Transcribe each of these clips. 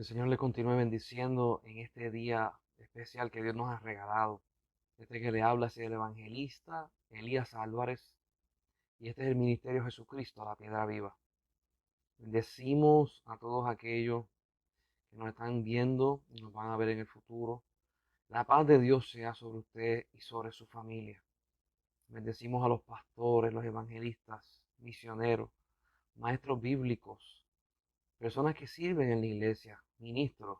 Señor le continúe bendiciendo en este día especial que Dios nos ha regalado. Este que le habla es el evangelista Elías Álvarez y este es el ministerio Jesucristo, la piedra viva. Bendecimos a todos aquellos que nos están viendo y nos van a ver en el futuro. La paz de Dios sea sobre usted y sobre su familia. Bendecimos a los pastores, los evangelistas, misioneros, maestros bíblicos, personas que sirven en la iglesia, ministros,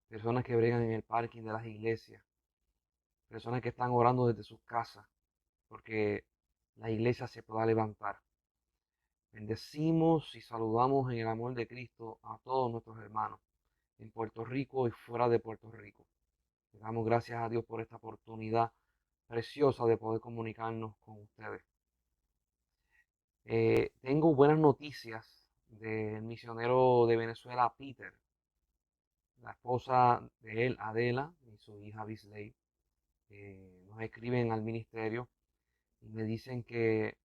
personas que bregan en el parking de las iglesias, personas que están orando desde sus casas, porque la iglesia se pueda levantar. Bendecimos y saludamos en el amor de Cristo a todos nuestros hermanos en Puerto Rico y fuera de Puerto Rico. Le damos gracias a Dios por esta oportunidad preciosa de poder comunicarnos con ustedes. Tengo buenas noticias del misionero de Venezuela, Peter, la esposa de él, Adela, y su hija Bisley. Nos escriben al ministerio y me dicen que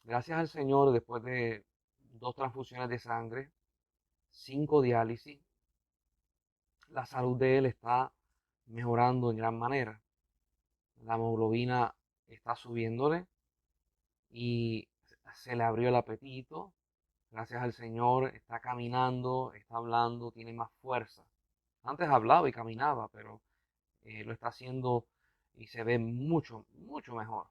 gracias al Señor, después de 2 transfusiones de sangre, 5 diálisis, la salud de él está mejorando en gran manera. La hemoglobina está subiéndole y se le abrió el apetito. Gracias al Señor está caminando, está hablando, tiene más fuerza. Antes hablaba y caminaba, pero lo está haciendo y se ve mucho, mucho mejor.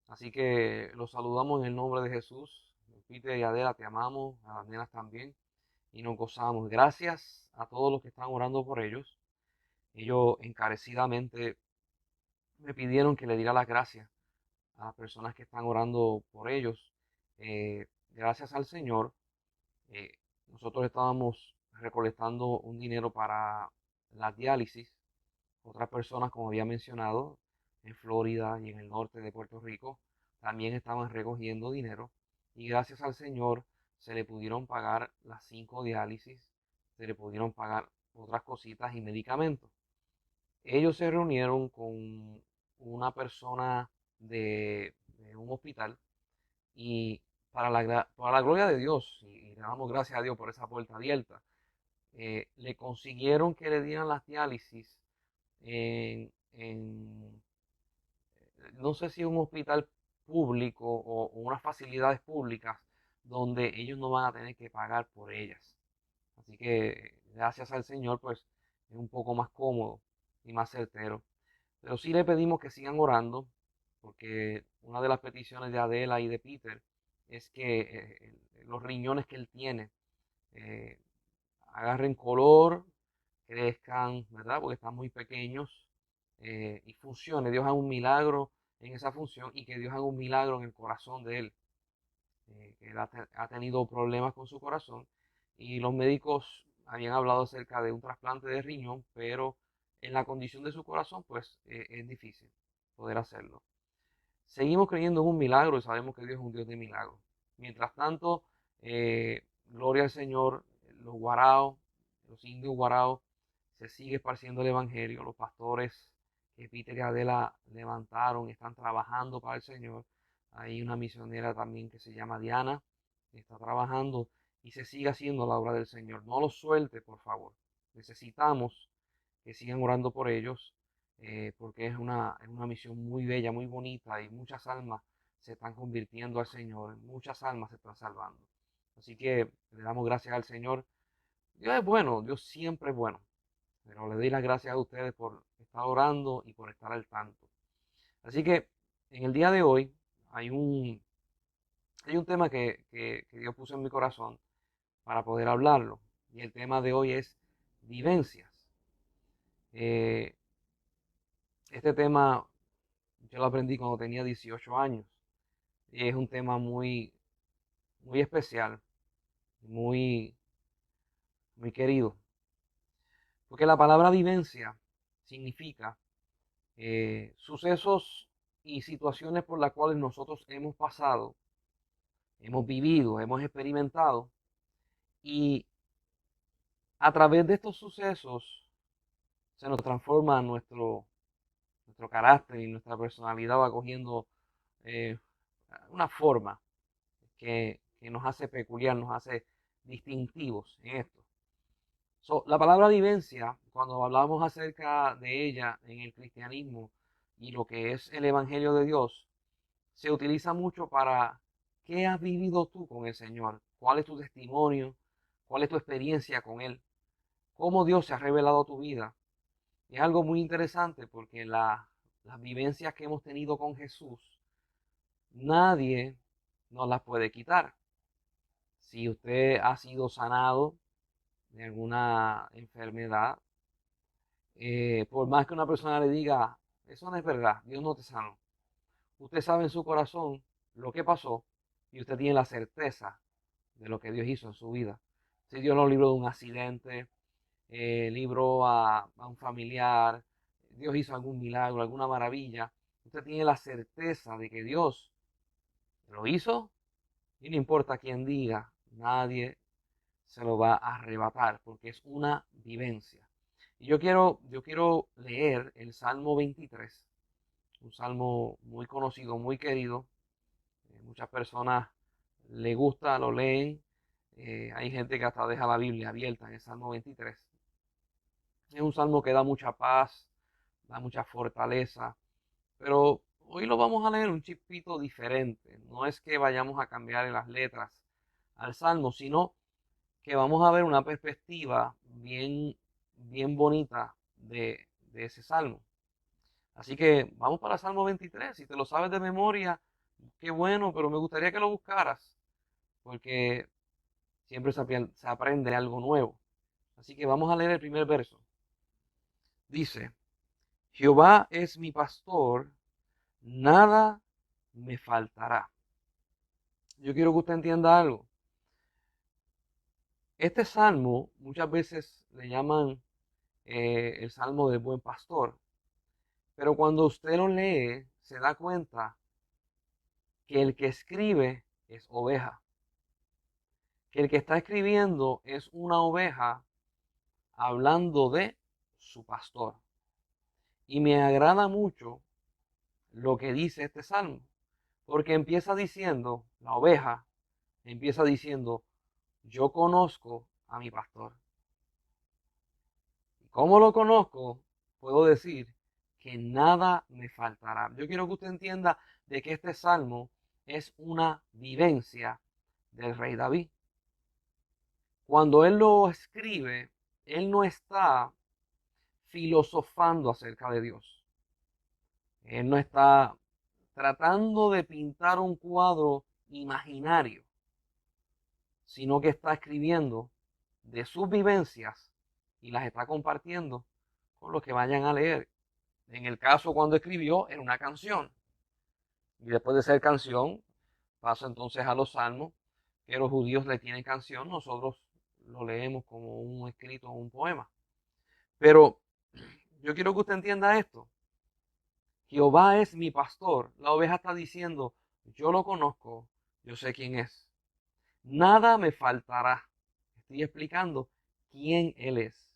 Así que los saludamos en el nombre de Jesús. Peter y Adela, te amamos, a las nenas también, y nos gozamos. Gracias a todos los que están orando por ellos. Ellos encarecidamente me pidieron que le diera las gracias a las personas que están orando por ellos. Gracias al Señor, eh, nosotros estábamos recolectando un dinero para la diálisis. Otras personas, como había mencionado, en Florida y en el norte de Puerto Rico, también estaban recogiendo dinero y gracias al Señor se le pudieron pagar las 5 diálisis, se le pudieron pagar otras cositas y medicamentos. Ellos se reunieron con una persona de un hospital y para la gloria de Dios, y le damos gracias a Dios por esa puerta abierta, le consiguieron que le dieran las diálisis en no sé si un hospital público o unas facilidades públicas donde ellos no van a tener que pagar por ellas. Así que gracias al Señor, pues es un poco más cómodo y más certero. Pero sí le pedimos que sigan orando, porque una de las peticiones de Adela y de Peter es que los riñones que él tiene eh, agarren color, crezcan, ¿verdad? Porque están muy pequeños y funcione. Dios haga un milagro en esa función y que Dios haga un milagro en el corazón de él. Que él ha tenido problemas con su corazón y los médicos habían hablado acerca de un trasplante de riñón, pero en la condición de su corazón, pues es difícil poder hacerlo. Seguimos creyendo en un milagro y sabemos que Dios es un Dios de milagros. Mientras tanto, gloria al Señor, los guaraos, los indios guaraos, se sigue esparciendo el Evangelio. Los pastores que Peter y Adela levantaron están trabajando para el Señor. Hay una misionera también que se llama Diana, que está trabajando y se sigue haciendo la obra del Señor. No los suelte, por favor. Necesitamos que sigan orando por ellos, porque es una misión muy bella, muy bonita y muchas almas se están convirtiendo al Señor, muchas almas se están salvando. Así que le damos gracias al Señor. Dios es bueno, Dios siempre es bueno, pero le doy las gracias a ustedes por estar orando y por estar al tanto. Así que en el día de hoy hay un tema que Dios puso en mi corazón para poder hablarlo. Y el tema de hoy es vivencias. Eh, este tema yo lo aprendí cuando tenía 18 años y es un tema muy, muy especial, muy, muy querido, porque la palabra vivencia significa sucesos y situaciones por las cuales nosotros hemos pasado, hemos vivido, hemos experimentado y a través de estos sucesos se nos transforma nuestro carácter y nuestra personalidad va cogiendo eh, una forma que nos hace peculiar, nos hace distintivos en esto. La palabra vivencia, cuando hablamos acerca de ella en el cristianismo y lo que es el Evangelio de Dios, se utiliza mucho para qué has vivido tú con el Señor, cuál es tu testimonio, cuál es tu experiencia con Él, cómo Dios se ha revelado a tu vida. Y es algo muy interesante porque las vivencias que hemos tenido con Jesús, nadie nos las puede quitar. Si usted ha sido sanado de alguna enfermedad, por más que una persona le diga, eso no es verdad, Dios no te sanó. Usted sabe en su corazón lo que pasó y usted tiene la certeza de lo que Dios hizo en su vida. Si Dios lo libró de un accidente, libró a un familiar, Dios hizo algún milagro, alguna maravilla, usted tiene la certeza de que Dios lo hizo y no importa quién diga, nadie se lo va a arrebatar porque es una vivencia. Y yo quiero leer el Salmo 23, un salmo muy conocido, muy querido. Muchas personas le gusta, lo leen. Hay gente que hasta deja la Biblia abierta en el Salmo 23. Es un salmo que da mucha paz, da mucha fortaleza, pero hoy lo vamos a leer un chipito diferente. No es que vayamos a cambiar las letras al salmo, sino que vamos a ver una perspectiva bien, bien bonita de ese salmo. Así que vamos para el Salmo 23. Si te lo sabes de memoria, qué bueno, pero me gustaría que lo buscaras, porque siempre se aprende algo nuevo. Así que vamos a leer el primer verso. Dice, Jehová es mi pastor, nada me faltará. Yo quiero que usted entienda algo. Este salmo muchas veces le llaman el salmo del buen pastor, pero cuando usted lo lee, se da cuenta que el que escribe es oveja, que el que está escribiendo es una oveja hablando de su pastor. Y me agrada mucho lo que dice este salmo, porque empieza diciendo, la oveja empieza diciendo, yo conozco a mi pastor. ¿Y cómo lo conozco? Puedo decir que nada me faltará. Yo quiero que usted entienda de que este salmo es una vivencia del rey David. Cuando él lo escribe, él no está filosofando acerca de Dios. Él no está tratando de pintar un cuadro imaginario, sino que está escribiendo de sus vivencias y las está compartiendo con los que vayan a leer. En el caso cuando escribió era una canción. Y después de ser canción, pasa entonces a los salmos, que los judíos le tienen canción, nosotros lo leemos como un escrito o un poema. Pero yo quiero que usted entienda esto. Jehová es mi pastor. La oveja está diciendo, yo lo conozco, yo sé quién es. Nada me faltará. Estoy explicando quién Él es.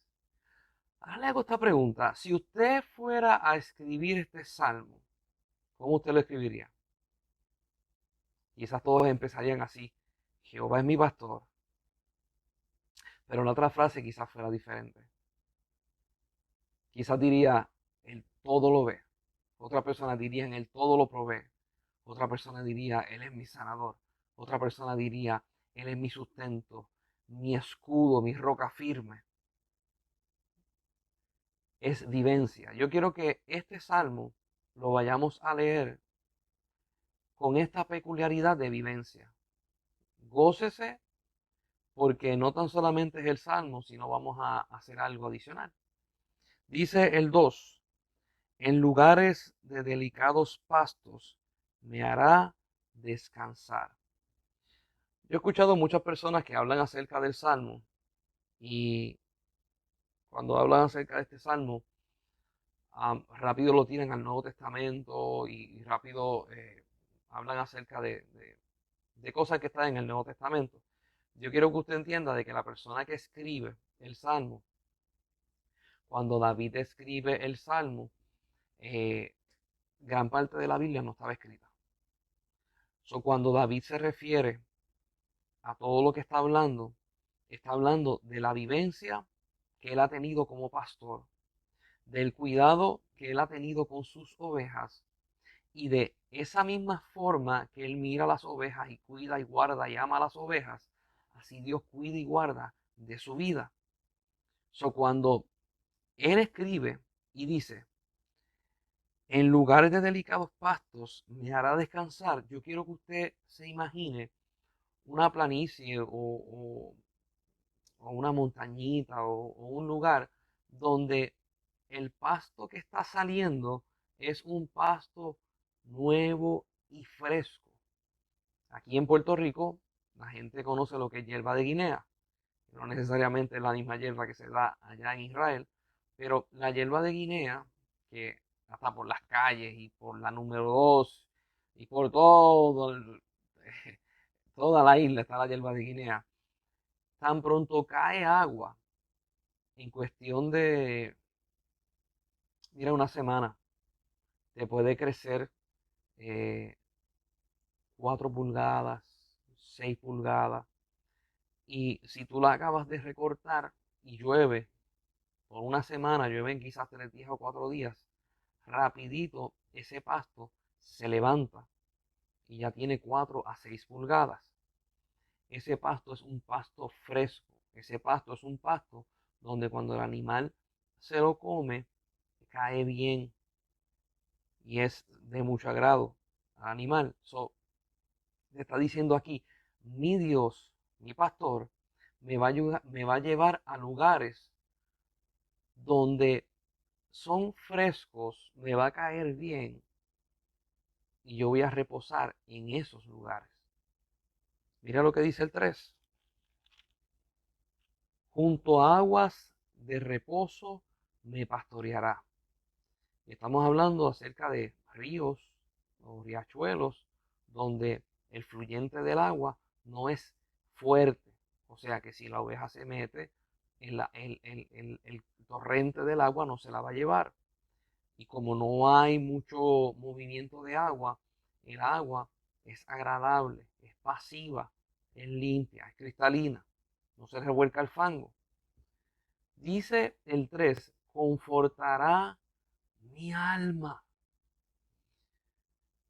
Ahora le hago esta pregunta. Si usted fuera a escribir este salmo, ¿cómo usted lo escribiría? Quizás todos empezarían así. Jehová es mi pastor. Pero la otra frase quizás fuera diferente. Quizás diría, Él todo lo ve. Otra persona diría, en Él todo lo provee. Otra persona diría, Él es mi sanador. Otra persona diría, Él es mi sustento, mi escudo, mi roca firme. Es vivencia. Yo quiero que este salmo lo vayamos a leer con esta peculiaridad de vivencia. Gócese porque no tan solamente es el salmo, sino vamos a hacer algo adicional. Dice el 2, en lugares de delicados pastos me hará descansar. Yo he escuchado muchas personas que hablan acerca del salmo y cuando hablan acerca de este salmo, rápido lo tiran al Nuevo Testamento y rápido hablan acerca de cosas que están en el Nuevo Testamento. Yo quiero que usted entienda de que la persona que escribe el Salmo, cuando David escribe el Salmo, eh, gran parte de la Biblia no estaba escrita. Cuando David se refiere a todo lo que está hablando de la vivencia que él ha tenido como pastor, del cuidado que él ha tenido con sus ovejas y de esa misma forma que él mira las ovejas y cuida y guarda y ama a las ovejas, así Dios cuida y guarda de su vida. Cuando él escribe y dice, en lugares de delicados pastos me hará descansar, yo quiero que usted se imagine una planicie o una montañita o un lugar donde el pasto que está saliendo es un pasto nuevo y fresco. Aquí en Puerto Rico la gente conoce lo que es hierba de Guinea, no necesariamente es la misma hierba que se da allá en Israel, pero la hierba de Guinea, que hasta por las calles y por la número 2 y por toda la isla está la hierba de Guinea, tan pronto cae agua, en cuestión de, mira, una semana, te puede crecer eh, 4 pulgadas, 6 pulgadas. Y si tú la acabas de recortar y llueve, por una semana, llueven quizás 3 días o 4 días, rapidito ese pasto se levanta y ya tiene 4 a 6 pulgadas. Ese pasto es un pasto fresco. Ese pasto es un pasto donde cuando el animal se lo come, cae bien y es de mucho agrado al animal. Le está diciendo aquí, mi Dios, mi pastor, me va a llevar a lugares donde son frescos, me va a caer bien y yo voy a reposar en esos lugares. Mira lo que dice el 3. Junto a aguas de reposo me pastoreará. Estamos hablando acerca de ríos o riachuelos donde el fluyente del agua no es fuerte. O sea que si la oveja se mete, el torrente del agua no se la va a llevar. Y como no hay mucho movimiento de agua, el agua es agradable, es pasiva, es limpia, es cristalina, no se revuelca el fango. Dice el 3, confortará mi alma.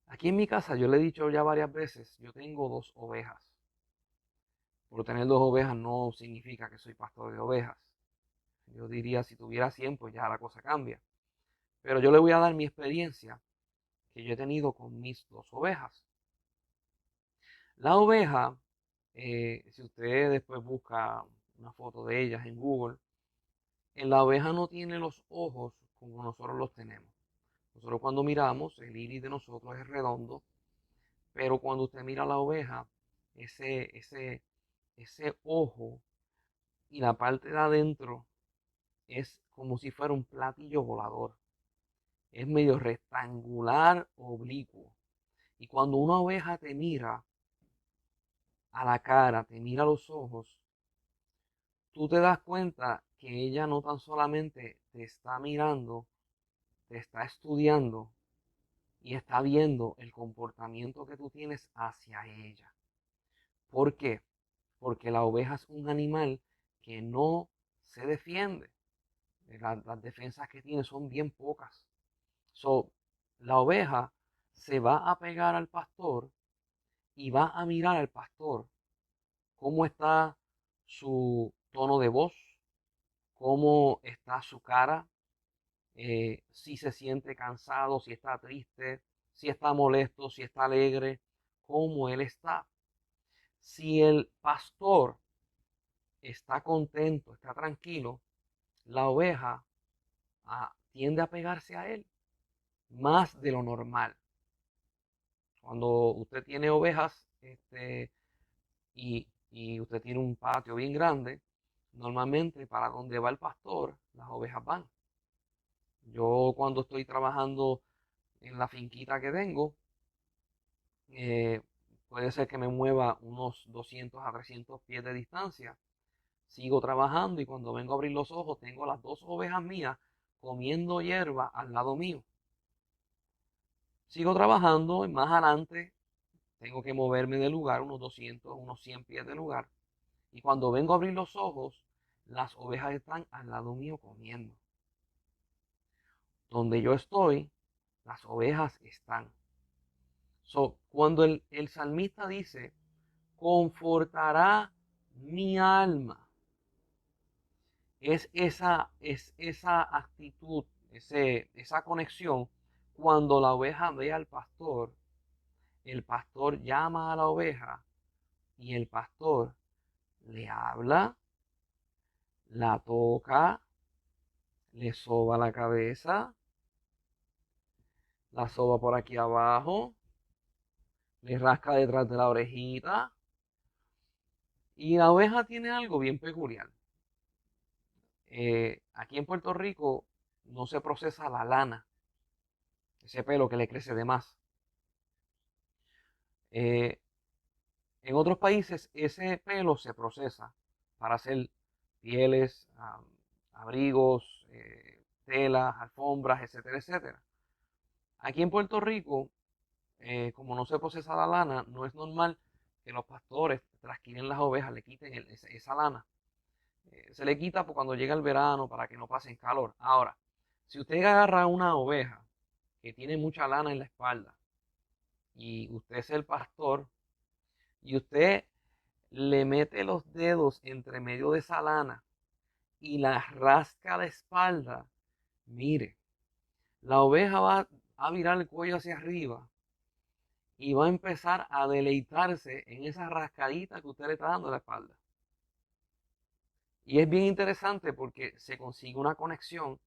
Aquí en mi casa, yo le he dicho ya varias veces, yo tengo 2 ovejas. Por tener 2 ovejas no significa que soy pastor de ovejas. Yo diría, si tuviera 100, pues ya la cosa cambia. Pero yo le voy a dar mi experiencia que yo he tenido con mis 2 ovejas. La oveja, si usted después busca una foto de ellas en Google, en la oveja no tiene los ojos como nosotros los tenemos. Nosotros cuando miramos, el iris de nosotros es redondo, pero cuando usted mira la oveja, ese ojo y la parte de adentro es como si fuera un platillo volador. Es medio rectangular, oblicuo. Y cuando una oveja te mira a la cara, te mira a los ojos, tú te das cuenta que ella no tan solamente te está mirando, te está estudiando y está viendo el comportamiento que tú tienes hacia ella. ¿Por qué? Porque la oveja es un animal que no se defiende. Las defensas que tiene son bien pocas. La oveja se va a pegar al pastor y va a mirar al pastor cómo está su tono de voz, cómo está su cara, si se siente cansado, si está triste, si está molesto, si está alegre, cómo él está. Si el pastor está contento, está tranquilo, la oveja tiende a pegarse a él más de lo normal. Cuando usted tiene ovejas y usted tiene un patio bien grande, normalmente para donde va el pastor, las ovejas van. Yo cuando estoy trabajando en la finquita que tengo, eh, puede ser que me mueva unos 200 a 300 pies de distancia. Sigo trabajando y cuando vengo a abrir los ojos tengo las 2 ovejas mías comiendo hierba al lado mío. Sigo trabajando y más adelante tengo que moverme de lugar unos 200, unos 100 pies de lugar. Y cuando vengo a abrir los ojos, las ovejas están al lado mío comiendo. Donde yo estoy, las ovejas están. So, cuando el salmista dice, confortará mi alma, es esa actitud, esa conexión. Cuando la oveja ve al pastor, el pastor llama a la oveja y el pastor le habla, la toca, le soba la cabeza, la soba por aquí abajo, le rasca detrás de la orejita. Y la oveja tiene algo bien peculiar. Aquí en Puerto Rico no se procesa la lana, ese pelo que le crece de más. Eh, en otros países ese pelo se procesa para hacer pieles, abrigos, telas, alfombras, etcétera, etcétera. Aquí en Puerto Rico, como no se procesa la lana, no es normal que los pastores trasquilen las ovejas, le quiten esa lana. Se le quita cuando llega el verano para que no pasen calor. Ahora, si usted agarra una oveja que tiene mucha lana en la espalda y usted es el pastor y usted le mete los dedos entre medio de esa lana y la rasca la espalda, mire, la oveja va a virar el cuello hacia arriba y va a empezar a deleitarse en esa rascadita que usted le está dando a la espalda. Y es bien interesante porque se consigue una conexión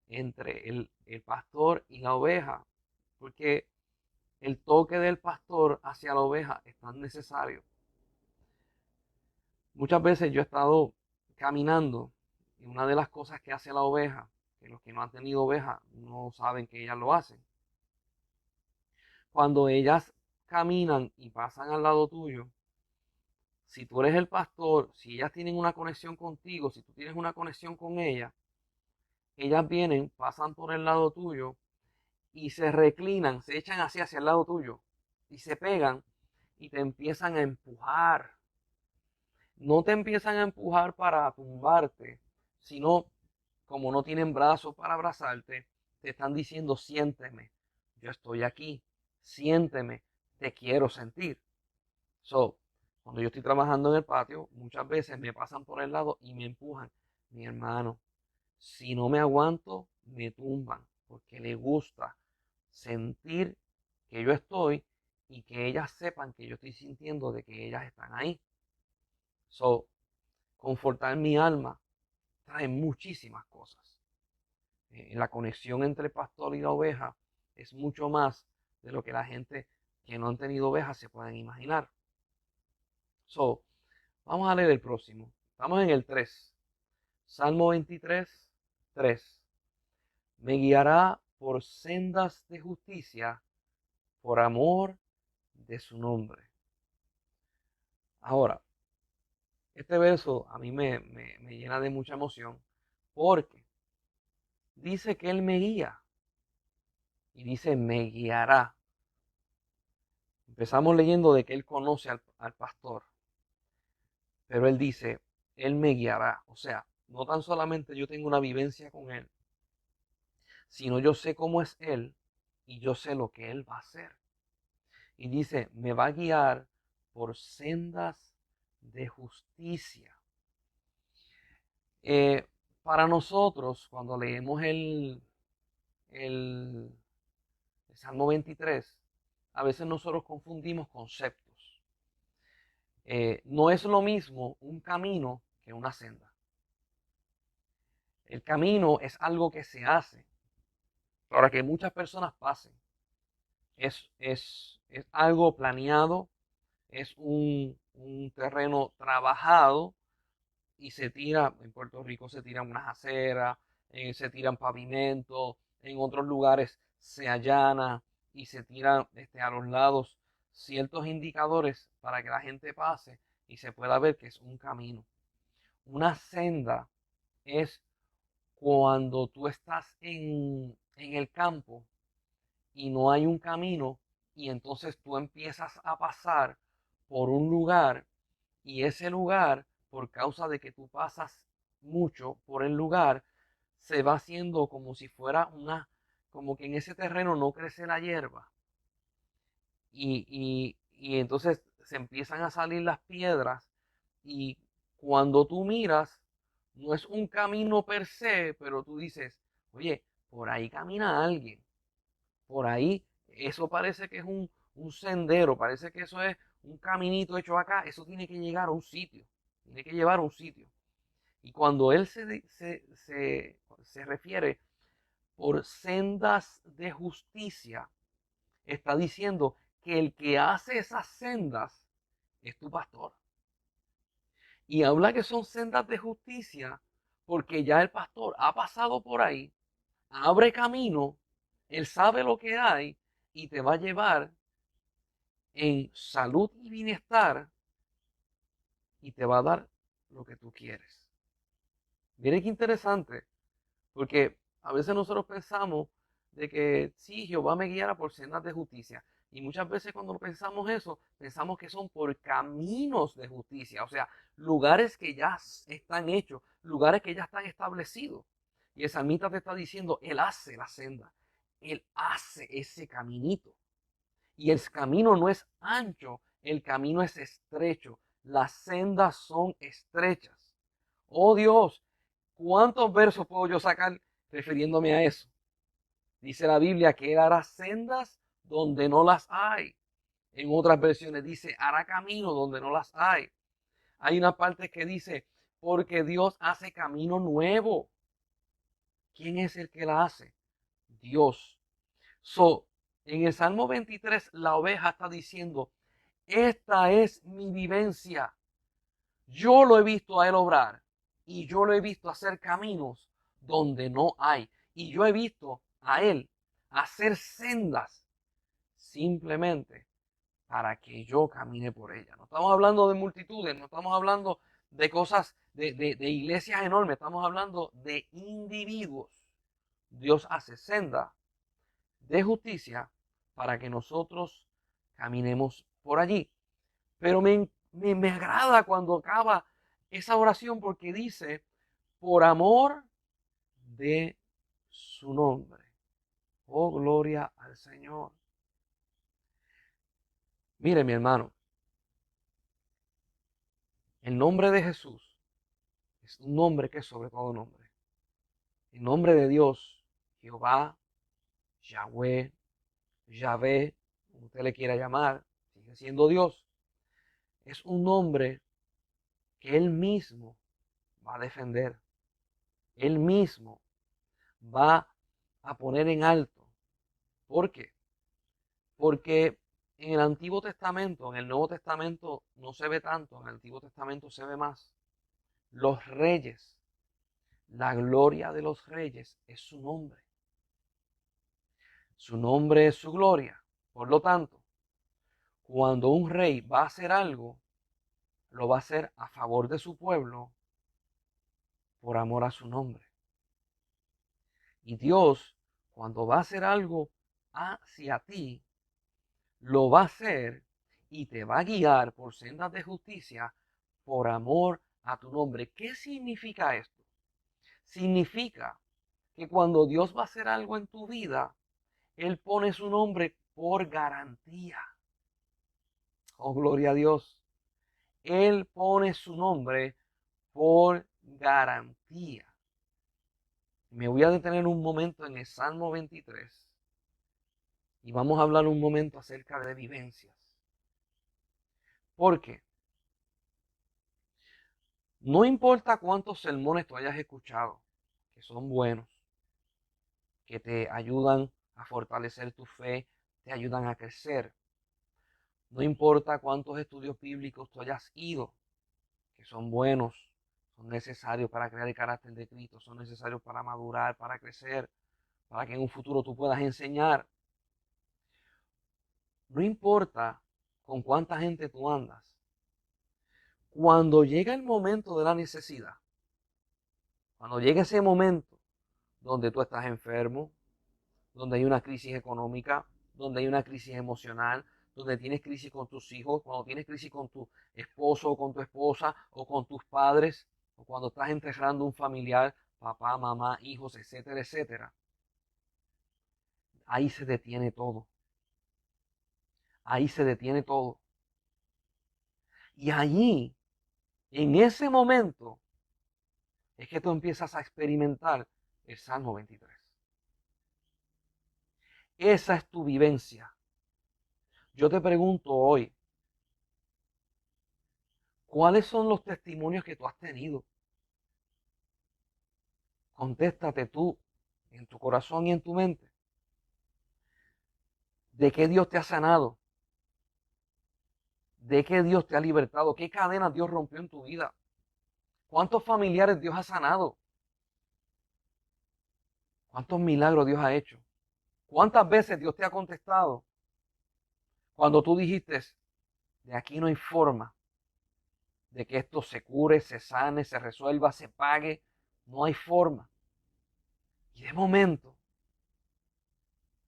entre el pastor y la oveja, porque el toque del pastor hacia la oveja es tan necesario. Muchas veces yo he estado caminando y una de las cosas que hace la oveja, que los que no han tenido oveja no saben que ellas lo hacen. Cuando ellas caminan y pasan al lado tuyo, si tú eres el pastor, si ellas tienen una conexión contigo, si tú tienes una conexión con ellas vienen, pasan por el lado tuyo y se reclinan, se echan así hacia el lado tuyo y se pegan y te empiezan a empujar. No te empiezan a empujar para tumbarte, sino como no tienen brazos para abrazarte, te están diciendo siénteme, yo estoy aquí, siénteme, te quiero sentir. So, cuando yo estoy trabajando en el patio, muchas veces me pasan por el lado y me empujan. Mi hermano, si no me aguanto, me tumban, porque les gusta sentir que yo estoy y que ellas sepan que yo estoy sintiendo de que ellas están ahí. So, confortar mi alma trae muchísimas cosas. La conexión entre el pastor y la oveja es mucho más de lo que la gente que no han tenido ovejas se pueden imaginar. So, vamos a leer el próximo. Estamos en el 3. Salmo 23, 3. Me guiará por sendas de justicia por amor de su nombre. Ahora, este verso a mí me llena de mucha emoción porque dice que Él me guía y dice me guiará. Empezamos leyendo de que Él conoce al pastor, pero Él dice, Él me guiará. O sea, no tan solamente yo tengo una vivencia con Él, sino yo sé cómo es Él y yo sé lo que Él va a hacer. Y dice, me va a guiar por sendas de justicia. Eh, para nosotros, cuando leemos el Salmo 23, a veces nosotros confundimos conceptos. No es lo mismo un camino que una senda. El camino es algo que se hace para que muchas personas pasen. Es algo planeado, es un terreno trabajado y se tira, en Puerto Rico se tiran unas aceras, se tiran pavimentos, en otros lugares se allana y se tiran a los lados ciertos indicadores para que la gente pase y se pueda ver que es un camino. Una senda es cuando tú estás en el campo y no hay un camino y entonces tú empiezas a pasar por un lugar y ese lugar, por causa de que tú pasas mucho por el lugar, se va haciendo como si fuera como que en ese terreno no crece la hierba. Y entonces se empiezan a salir las piedras y cuando tú miras, no es un camino per se, pero tú dices, oye, por ahí camina alguien, por ahí, eso parece que es un sendero, parece que eso es un caminito hecho acá, eso tiene que llegar a un sitio, tiene que llevar a un sitio. Y cuando él se refiere por sendas de justicia, está diciendo que el que hace esas sendas es tu pastor. Y habla que son sendas de justicia porque ya el pastor ha pasado por ahí, abre camino, él sabe lo que hay y te va a llevar en salud y bienestar y te va a dar lo que tú quieres. Miren qué interesante, porque a veces nosotros pensamos de que sí, Jehová me guiará por sendas de justicia. Y muchas veces cuando pensamos eso, pensamos que son por caminos de justicia, o sea, lugares que ya están hechos, lugares que ya están establecidos. Y el salmista te está diciendo, Él hace la senda, Él hace ese caminito. Y el camino no es ancho, el camino es estrecho, las sendas son estrechas. Oh Dios, ¿cuántos versos puedo yo sacar refiriéndome a eso? Dice la Biblia que Él hará sendas donde no las hay. En otras versiones dice, hará camino donde no las hay. Hay una parte que dice, porque Dios hace camino nuevo. ¿Quién es el que la hace? Dios. So, en el Salmo 23, la oveja está diciendo, esta es mi vivencia. Yo lo he visto a Él obrar y yo lo he visto hacer caminos donde no hay. Y yo he visto a Él hacer sendas simplemente para que yo camine por ella. No estamos hablando de multitudes, no estamos hablando de cosas, de iglesias enormes, estamos hablando de individuos. Dios hace senda de justicia para que nosotros caminemos por allí. Pero me agrada cuando acaba esa oración porque dice, por amor de su nombre. Oh, gloria al Señor. Mire, mi hermano, el nombre de Jesús es un nombre que es sobre todo nombre. El nombre de Dios, Jehová, Yahweh, Yahvé, como usted le quiera llamar, sigue siendo Dios. Es un nombre que Él mismo va a defender. Él mismo va a poner en alto. ¿Por qué? Porque en el Antiguo Testamento, en el Nuevo Testamento no se ve tanto, en el Antiguo Testamento se ve más. Los reyes, la gloria de los reyes es su nombre. Su nombre es su gloria. Por lo tanto, cuando un rey va a hacer algo, lo va a hacer a favor de su pueblo por amor a su nombre. Y Dios, cuando va a hacer algo hacia ti, lo va a hacer y te va a guiar por sendas de justicia por amor a tu nombre. ¿Qué significa esto? Significa que cuando Dios va a hacer algo en tu vida, Él pone su nombre por garantía. Oh, gloria a Dios. Él pone su nombre por garantía. Me voy a detener un momento en el Salmo 23 y vamos a hablar un momento acerca de vivencias. ¿Por qué? No importa cuántos sermones tú hayas escuchado, que son buenos, que te ayudan a fortalecer tu fe, te ayudan a crecer. No importa cuántos estudios bíblicos tú hayas ido, que son buenos, son necesarios para crear el carácter de Cristo, son necesarios para madurar, para crecer, para que en un futuro tú puedas enseñar. No importa con cuánta gente tú andas. Cuando llega el momento de la necesidad, cuando llega ese momento donde tú estás enfermo, donde hay una crisis económica, donde hay una crisis emocional, donde tienes crisis con tus hijos, cuando tienes crisis con tu esposo o con tu esposa o con tus padres, o cuando estás enterrando un familiar, papá, mamá, hijos, etcétera, etcétera, ahí se detiene todo. Ahí se detiene todo. Y allí, en ese momento, es que tú empiezas a experimentar el Salmo 23. Esa es tu vivencia. Yo te pregunto hoy, ¿cuáles son los testimonios que tú has tenido? Contéstate tú en tu corazón y en tu mente. ¿De qué Dios te ha sanado? ¿De qué Dios te ha libertado? ¿Qué cadenas Dios rompió en tu vida? ¿Cuántos familiares Dios ha sanado? ¿Cuántos milagros Dios ha hecho? ¿Cuántas veces Dios te ha contestado cuando tú dijiste, de aquí no hay forma de que esto se cure, se sane, se resuelva, se pague? No hay forma. Y de momento,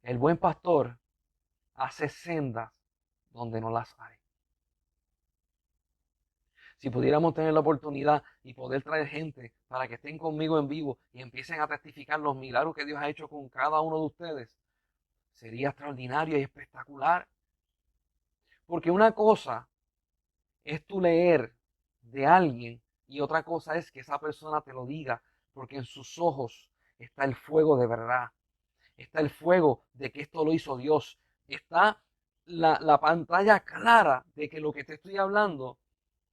el buen pastor hace sendas donde no las hay. Si pudiéramos tener la oportunidad y poder traer gente para que estén conmigo en vivo y empiecen a testificar los milagros que Dios ha hecho con cada uno de ustedes, sería extraordinario y espectacular. Porque una cosa es tú leer de alguien y otra cosa es que esa persona te lo diga, porque en sus ojos está el fuego de verdad, está el fuego de que esto lo hizo Dios, está la pantalla clara de que lo que te estoy hablando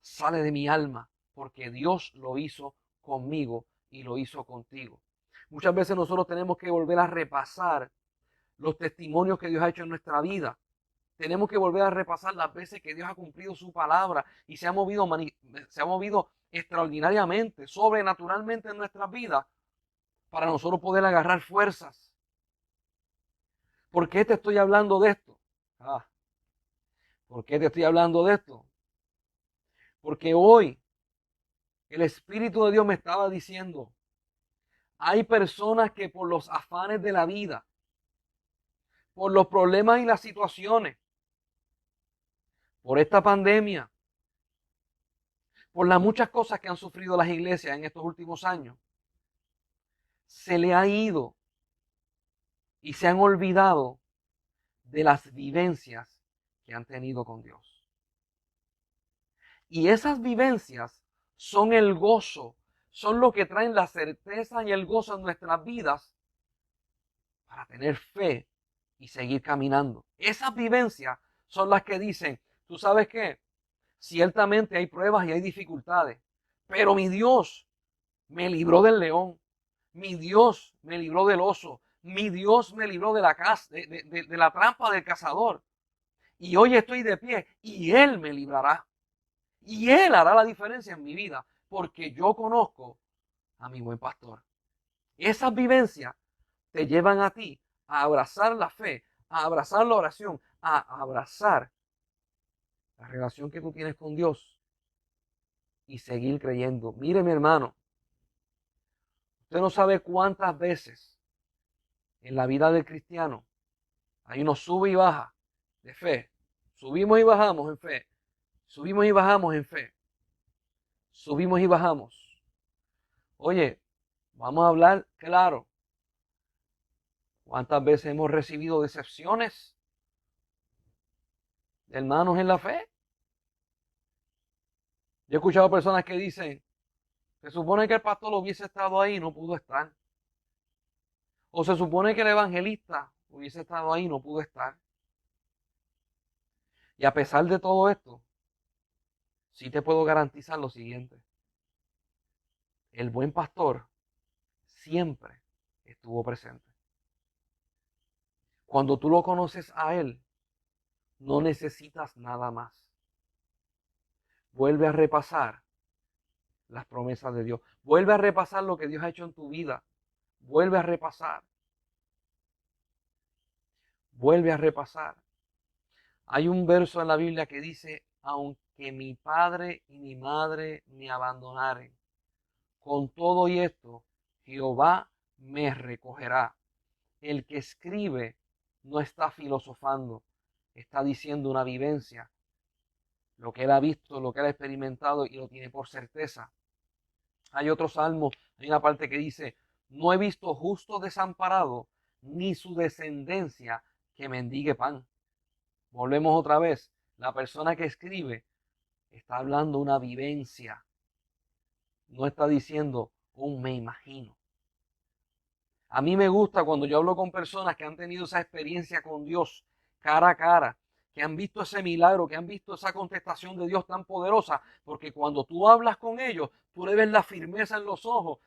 sale de mi alma, porque Dios lo hizo conmigo y lo hizo contigo. Muchas veces nosotros tenemos que volver a repasar los testimonios que Dios ha hecho en nuestra vida. Tenemos que volver a repasar las veces que Dios ha cumplido su palabra y se ha movido extraordinariamente, sobrenaturalmente en nuestras vidas para nosotros poder agarrar fuerzas. ¿Por qué te estoy hablando de esto? ¿Por qué te estoy hablando de esto? Porque hoy el Espíritu de Dios me estaba diciendo, hay personas que por los afanes de la vida, por los problemas y las situaciones, por esta pandemia, por las muchas cosas que han sufrido las iglesias en estos últimos años, se le ha ido y se han olvidado de las vivencias que han tenido con Dios. Y esas vivencias son el gozo, son lo que traen la certeza y el gozo en nuestras vidas para tener fe y seguir caminando. Esas vivencias son las que dicen, ¿tú sabes qué? Ciertamente hay pruebas y hay dificultades, pero mi Dios me libró del león, mi Dios me libró del oso, mi Dios me libró de la de la trampa del cazador. Y hoy estoy de pie y Él me librará. Y Él hará la diferencia en mi vida, porque yo conozco a mi buen pastor. Esas vivencias te llevan a ti a abrazar la fe, a abrazar la oración, a abrazar la relación que tú tienes con Dios y seguir creyendo. Mire, mi hermano, usted no sabe cuántas veces en la vida del cristiano hay unos sube y baja de fe. Subimos y bajamos en fe. Subimos y bajamos en fe. Subimos y bajamos. Oye, vamos a hablar claro. ¿Cuántas veces hemos recibido decepciones de hermanos en la fe? Yo he escuchado personas que dicen, se supone que el pastor hubiese estado ahí y no pudo estar. O se supone que el evangelista hubiese estado ahí y no pudo estar. Y a pesar de todo esto, sí te puedo garantizar lo siguiente. El buen pastor siempre estuvo presente. Cuando tú lo conoces a Él, no necesitas nada más. Vuelve a repasar las promesas de Dios. Vuelve a repasar lo que Dios ha hecho en tu vida. Vuelve a repasar. Vuelve a repasar. Hay un verso en la Biblia que dice, aunque mi padre y mi madre me abandonaren, con todo y esto, Jehová me recogerá. El que escribe no está filosofando, está diciendo una vivencia, lo que él ha visto, lo que él ha experimentado y lo tiene por certeza. Hay otro salmo, hay una parte que dice, no he visto justo desamparado, ni su descendencia que mendigue pan. Volvemos otra vez. La persona que escribe está hablando una vivencia. No está diciendo un me imagino. A mí me gusta cuando yo hablo con personas que han tenido esa experiencia con Dios cara a cara, que han visto ese milagro, que han visto esa contestación de Dios tan poderosa, porque cuando tú hablas con ellos, tú le ves la firmeza en los ojos,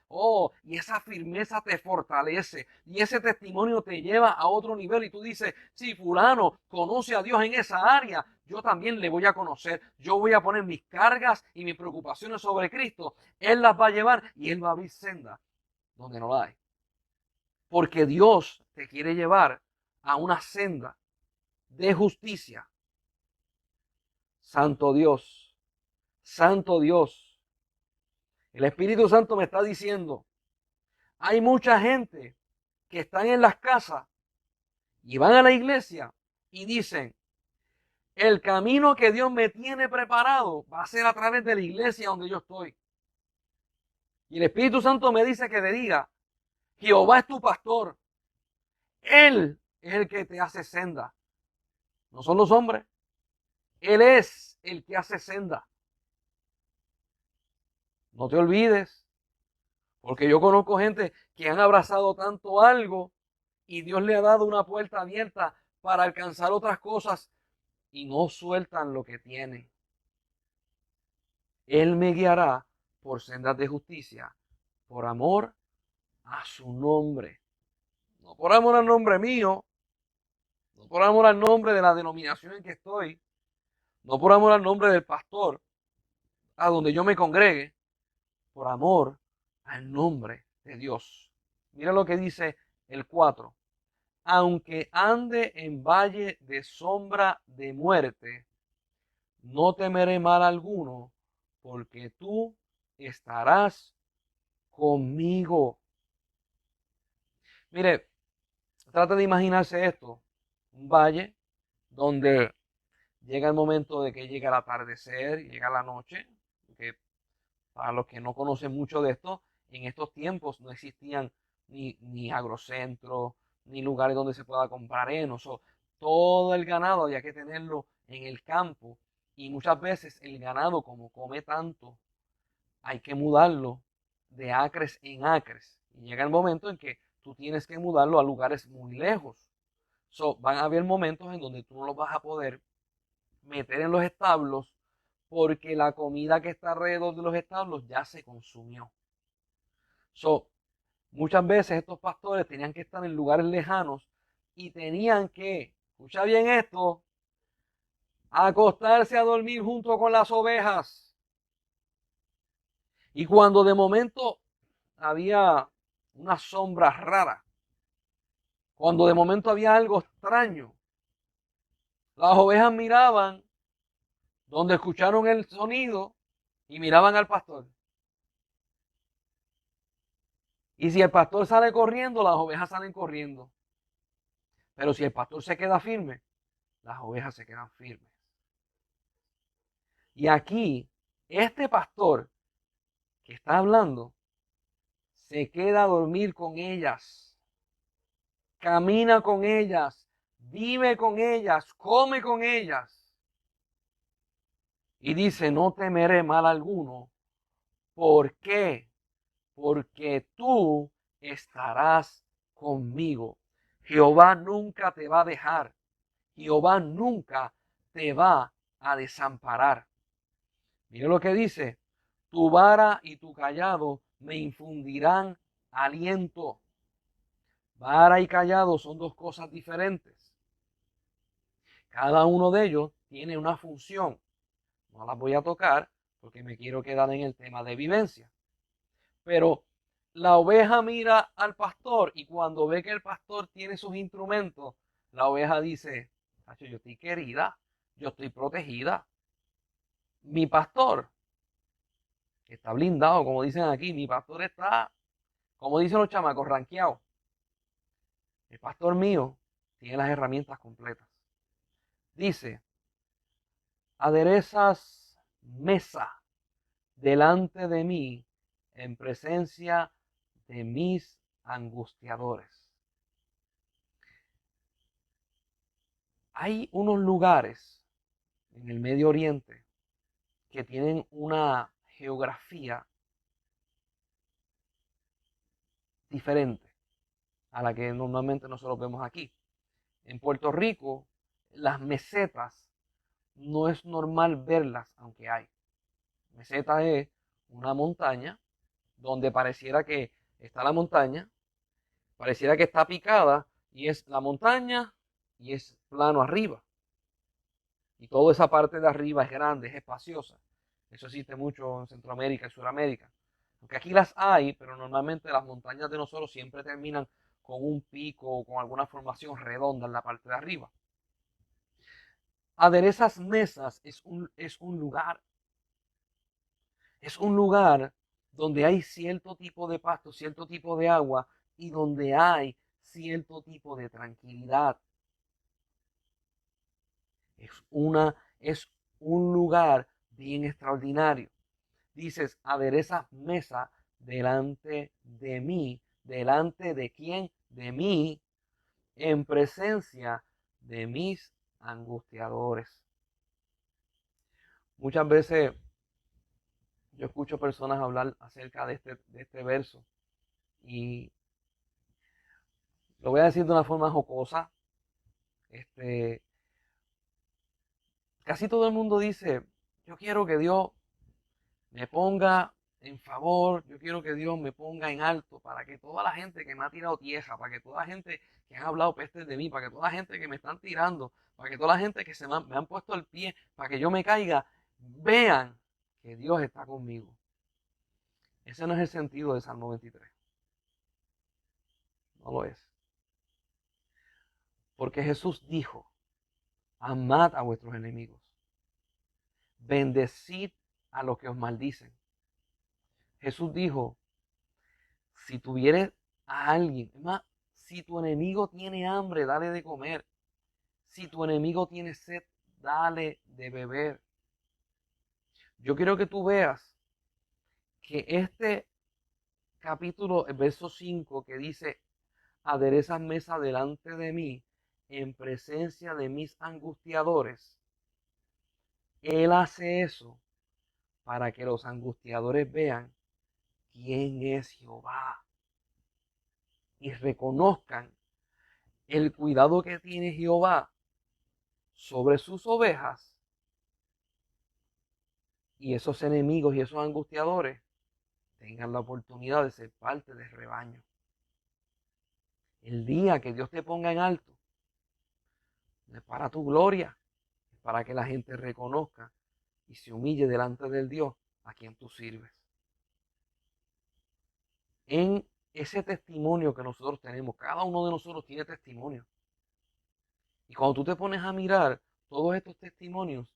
y esa firmeza te fortalece, y ese testimonio te lleva a otro nivel, y tú dices, si fulano conoce a Dios en esa área, yo también le voy a conocer, yo voy a poner mis cargas y mis preocupaciones sobre Cristo, Él las va a llevar, y Él va a abrir senda donde no la hay. Porque Dios te quiere llevar a una senda de justicia. Santo Dios, Santo Dios. El Espíritu Santo me está diciendo, hay mucha gente que están en las casas y van a la iglesia y dicen, el camino que Dios me tiene preparado va a ser a través de la iglesia donde yo estoy. Y el Espíritu Santo me dice que le diga, Jehová es tu pastor. Él es el que te hace senda. No son los hombres. Él es el que hace senda. No te olvides, porque yo conozco gente que han abrazado tanto algo y Dios le ha dado una puerta abierta para alcanzar otras cosas y no sueltan lo que tienen. Él me guiará por sendas de justicia, por amor a su nombre. No por amor al nombre mío, no por amor al nombre de la denominación en que estoy, no por amor al nombre del pastor a donde yo me congregue, por amor al nombre de Dios. Mira lo que dice el 4. Aunque ande en valle de sombra de muerte, no temeré mal alguno, porque tú estarás conmigo. Mire, trata de imaginarse esto, un valle donde llega el momento de que llega el atardecer y llega la noche, que para los que no conocen mucho de esto, en estos tiempos no existían ni agrocentros, ni lugares donde se pueda comprar heno. Todo el ganado había que tenerlo en el campo. Y muchas veces el ganado, como come tanto, hay que mudarlo de acres en acres. Y llega el momento en que tú tienes que mudarlo a lugares muy lejos. Van a haber momentos en donde tú no lo vas a poder meter en los establos porque la comida que está alrededor de los establos ya se consumió. Muchas veces estos pastores tenían que estar en lugares lejanos y tenían que, escucha bien esto, acostarse a dormir junto con las ovejas. Y cuando de momento había una sombra rara, cuando de momento había algo extraño, las ovejas miraban donde escucharon el sonido y miraban al pastor. Y si el pastor sale corriendo, las ovejas salen corriendo. Pero si el pastor se queda firme, las ovejas se quedan firmes. Y aquí, este pastor que está hablando, se queda a dormir con ellas, camina con ellas, vive con ellas, come con ellas. Y dice, no temeré mal alguno. ¿Por qué? Porque tú estarás conmigo. Jehová nunca te va a dejar. Jehová nunca te va a desamparar. Mire lo que dice. Tu vara y tu cayado me infundirán aliento. Vara y cayado son dos cosas diferentes. Cada uno de ellos tiene una función. No las voy a tocar porque me quiero quedar en el tema de vivencia. Pero la oveja mira al pastor y cuando ve que el pastor tiene sus instrumentos, la oveja dice, yo estoy querida, yo estoy protegida. Mi pastor está blindado, como dicen aquí, mi pastor está, como dicen los chamacos, ranqueado. El pastor mío tiene las herramientas completas. Dice, aderezas mesa delante de mí en presencia de mis angustiadores. Hay unos lugares en el Medio Oriente que tienen una geografía diferente a la que normalmente nosotros vemos aquí. En Puerto Rico, las mesetas no es normal verlas, aunque hay. Meseta es una montaña donde pareciera que está la montaña, pareciera que está picada y es la montaña y es plano arriba. Y toda esa parte de arriba es grande, es espaciosa. Eso existe mucho en Centroamérica y Sudamérica. Aunque aquí las hay, pero normalmente las montañas de nosotros siempre terminan con un pico o con alguna formación redonda en la parte de arriba. Aderezas mesas es un lugar. Es un lugar donde hay cierto tipo de pasto, cierto tipo de agua y donde hay cierto tipo de tranquilidad. Es un lugar bien extraordinario. Dices, aderezas mesa delante de mí. ¿Delante de quién? De mí, en presencia de mis angustiadores. Muchas veces yo escucho personas hablar acerca de este verso y lo voy a decir de una forma jocosa. Casi todo el mundo dice, yo quiero que Dios me ponga en favor, yo quiero que Dios me ponga en alto para que toda la gente que me ha tirado tierra, para que toda la gente que han hablado pestes de mí, para que toda la gente que me están tirando, para que toda la gente que me han puesto el pie, para que yo me caiga, vean que Dios está conmigo. Ese no es el sentido de Salmo 23. No lo es. Porque Jesús dijo, amad a vuestros enemigos, bendecid a los que os maldicen. Jesús dijo, si tuvieres a alguien, es más, si tu enemigo tiene hambre, dale de comer. Si tu enemigo tiene sed, dale de beber. Yo quiero que tú veas que este capítulo, el verso 5, que dice, aderezas mesa delante de mí, en presencia de mis angustiadores. Él hace eso para que los angustiadores vean quién es Jehová y reconozcan el cuidado que tiene Jehová sobre sus ovejas, y esos enemigos y esos angustiadores tengan la oportunidad de ser parte del rebaño. El día que Dios te ponga en alto, no es para tu gloria, es para que la gente reconozca y se humille delante del Dios a quien tú sirves. En ese testimonio que nosotros tenemos, cada uno de nosotros tiene testimonio. Y cuando tú te pones a mirar todos estos testimonios,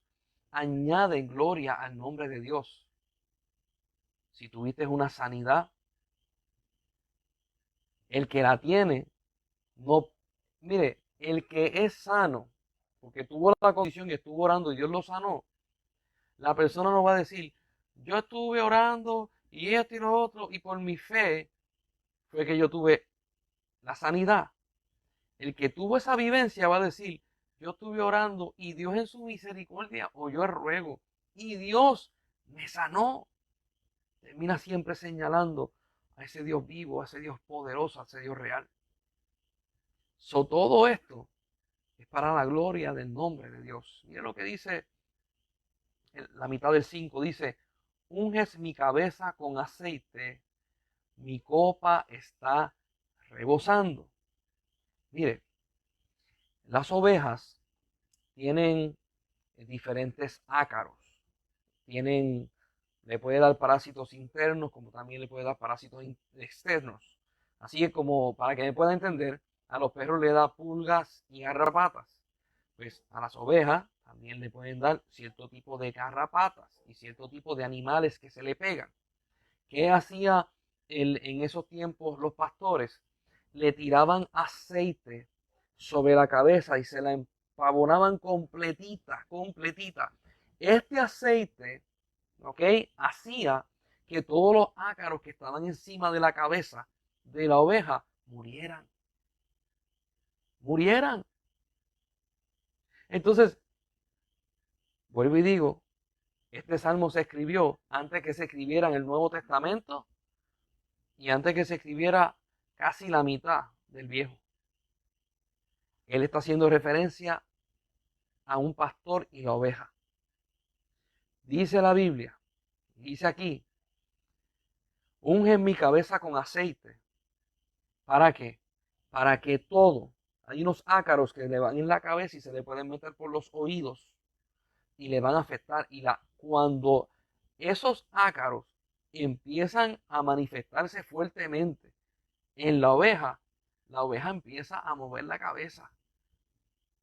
añaden gloria al nombre de Dios. Si tuviste una sanidad, el que la tiene, no, mire, el que es sano, porque tuvo la condición y estuvo orando y Dios lo sanó, la persona no va a decir, yo estuve orando y esto y lo otro, y por mi fe fue que yo tuve la sanidad. El que tuvo esa vivencia va a decir, yo estuve orando y Dios en su misericordia oyó el ruego y Dios me sanó. Termina siempre señalando a ese Dios vivo, a ese Dios poderoso, a ese Dios real. Todo esto es para la gloria del nombre de Dios. Mira lo que dice la mitad del 5, dice, unges mi cabeza con aceite, mi copa está rebosando. Mire, las ovejas tienen diferentes ácaros. Le puede dar parásitos internos, como también le puede dar parásitos externos. Así que como para que me pueda entender, a los perros le da pulgas y garrapatas. Pues a las ovejas también le pueden dar cierto tipo de garrapatas y cierto tipo de animales que se le pegan. ¿Qué hacía en esos tiempos los pastores? Le tiraban aceite sobre la cabeza y se la empavonaban completita, completita. Este aceite, ¿ok? Hacía que todos los ácaros que estaban encima de la cabeza de la oveja murieran. Murieran. Entonces, vuelvo y digo, este salmo se escribió antes que se escribiera en el Nuevo Testamento y antes que se escribiera casi la mitad del Viejo. Él está haciendo referencia a un pastor y la oveja. Dice la Biblia, dice aquí, unge mi cabeza con aceite. ¿Para qué? Para que todo, hay unos ácaros que le van en la cabeza y se le pueden meter por los oídos y le van a afectar. Y cuando esos ácaros empiezan a manifestarse fuertemente en la oveja empieza a mover la cabeza.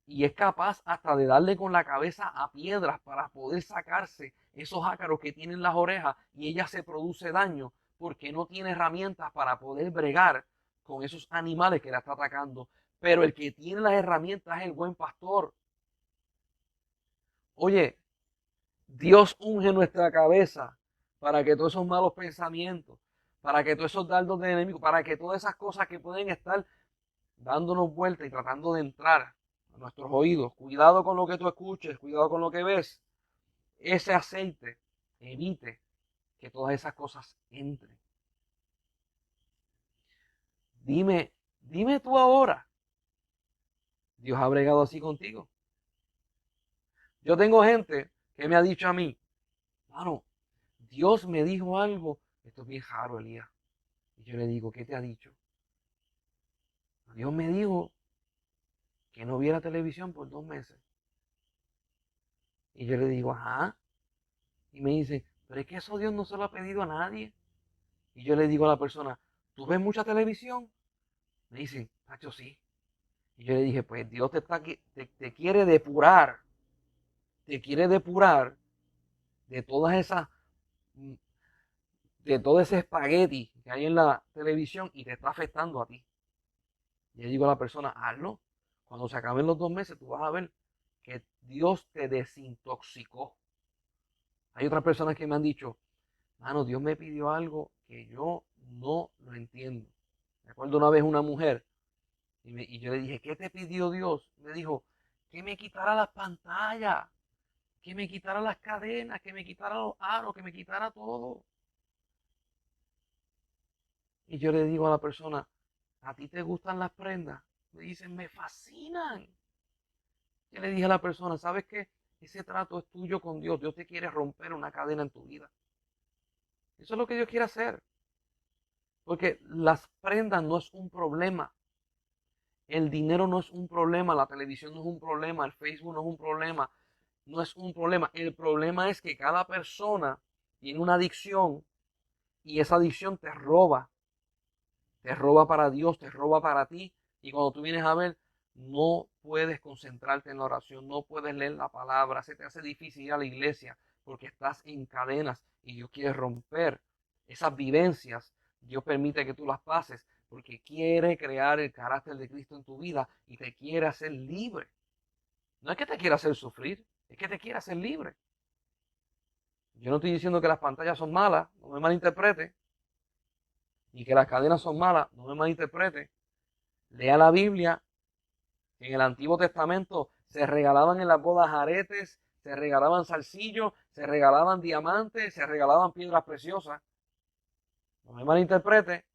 Y es capaz hasta de darle con la cabeza a piedras para poder sacarse esos ácaros que tienen las orejas y ella se produce daño porque no tiene herramientas para poder bregar con esos animales que la está atacando. Pero el que tiene las herramientas es el buen pastor. Oye, Dios unge nuestra cabeza para que todos esos malos pensamientos, para que todos esos dardos del enemigo, para que todas esas cosas que pueden estar dándonos vuelta y tratando de entrar a nuestros oídos. Cuidado con lo que tú escuches, cuidado con lo que ves. Ese aceite evite que todas esas cosas entren. Dime tú ahora, ¿Dios ha bregado así contigo? Yo tengo gente que me ha dicho a mí, mano, Dios me dijo algo, esto es bien raro, Elías. Y yo le digo, ¿qué te ha dicho? Dios me dijo que no viera televisión por 2 meses. Y yo le digo, ajá. Y me dice, pero es que eso Dios no se lo ha pedido a nadie. Y yo le digo a la persona, ¿tú ves mucha televisión? Me dicen, Nacho, sí. Y yo le dije, pues Dios te quiere depurar. Te quiere depurar de todas esas, de todo ese espagueti que hay en la televisión y te está afectando a ti. Y le digo a la persona, hazlo. Cuando se acaben los 2 meses, tú vas a ver que Dios te desintoxicó. Hay otras personas que me han dicho, mano, Dios me pidió algo que yo no lo entiendo. Me acuerdo una vez una mujer y yo le dije, ¿qué te pidió Dios? Me dijo, que me quitara las pantallas, que me quitara las cadenas, que me quitara los aros, que me quitara todo. Y yo le digo a la persona, ¿a ti te gustan las prendas? Me dicen, me fascinan. Yo le dije a la persona, ¿sabes qué? Ese trato es tuyo con Dios. Dios te quiere romper una cadena en tu vida. Eso es lo que Dios quiere hacer. Porque las prendas no es un problema. El dinero no es un problema. La televisión no es un problema. El Facebook no es un problema. No es un problema. El problema es que cada persona tiene una adicción y esa adicción te roba. Te roba para Dios, te roba para ti. Y cuando tú vienes a ver, no puedes concentrarte en la oración, no puedes leer la palabra. Se te hace difícil ir a la iglesia porque estás en cadenas y Dios quiere romper esas vivencias. Dios permite que tú las pases porque quiere crear el carácter de Cristo en tu vida y te quiere hacer libre. No es que te quiera hacer sufrir, es que te quiere hacer libre. Yo no estoy diciendo que las pantallas son malas, no me malinterprete, y que las cadenas son malas, no me malinterprete. Lea la Biblia. En el Antiguo Testamento se regalaban en las bodas aretes, se regalaban zarcillos, se regalaban diamantes, se regalaban piedras preciosas. No me malinterprete,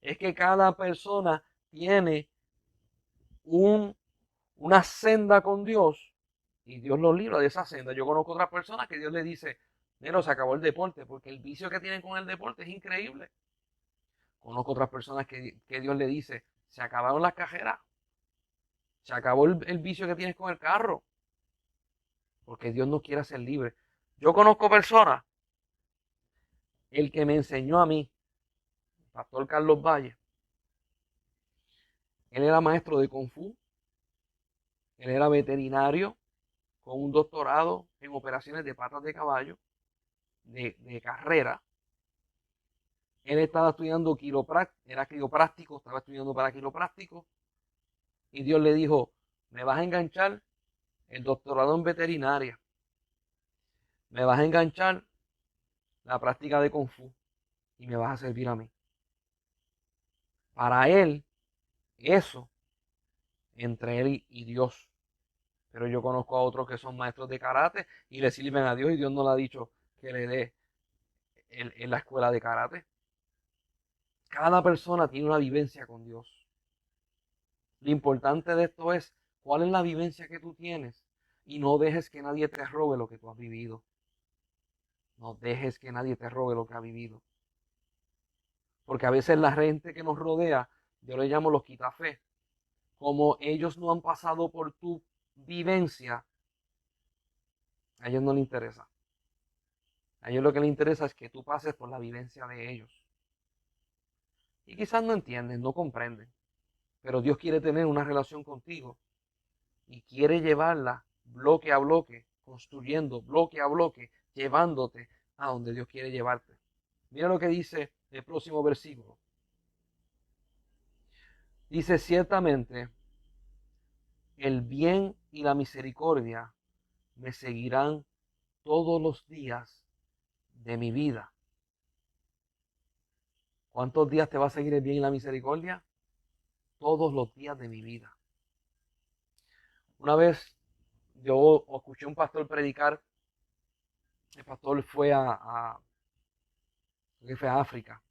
es que cada persona tiene una senda con Dios y Dios los libra de esa senda. Yo conozco otras personas que Dios le dice, pero se acabó el deporte, porque el vicio que tienen con el deporte es increíble. Conozco otras personas que Dios le dice, se acabaron las cajeras, se acabó el vicio que tienes con el carro, porque Dios no quiere ser libre. Yo conozco personas, el que me enseñó a mí, el pastor Carlos Valle, él era maestro de Kung Fu, él era veterinario con un doctorado en operaciones de patas de caballo, de carrera. Él estaba estudiando era quiropráctico, estaba estudiando para quiropráctico, y Dios le dijo, me vas a enganchar el doctorado en veterinaria, me vas a enganchar la práctica de Kung Fu. y me vas a servir a mí. Para él, eso, entre él y Dios. Pero yo conozco a otros que son maestros de karate y le sirven a Dios y Dios no le ha dicho que le dé en la escuela de karate. Cada persona tiene una vivencia con Dios. Lo importante de esto es cuál es la vivencia que tú tienes y no dejes que nadie te robe lo que tú has vivido. No dejes que nadie te robe lo que ha vivido. Porque a veces la gente que nos rodea, yo le llamo los quitafé, como ellos no han pasado por tu vivencia, a ellos no les interesa. A ellos lo que les interesa es que tú pases por la vivencia de ellos. Y quizás no entienden, no comprenden, pero Dios quiere tener una relación contigo y quiere llevarla bloque a bloque, construyendo bloque a bloque, llevándote a donde Dios quiere llevarte. Mira lo que dice el próximo versículo. Dice, ciertamente, el bien y la misericordia me seguirán todos los días de mi vida. ¿Cuántos días te va a seguir el bien y la misericordia? Todos los días de mi vida. Una vez yo escuché a un pastor predicar. El pastor fue a África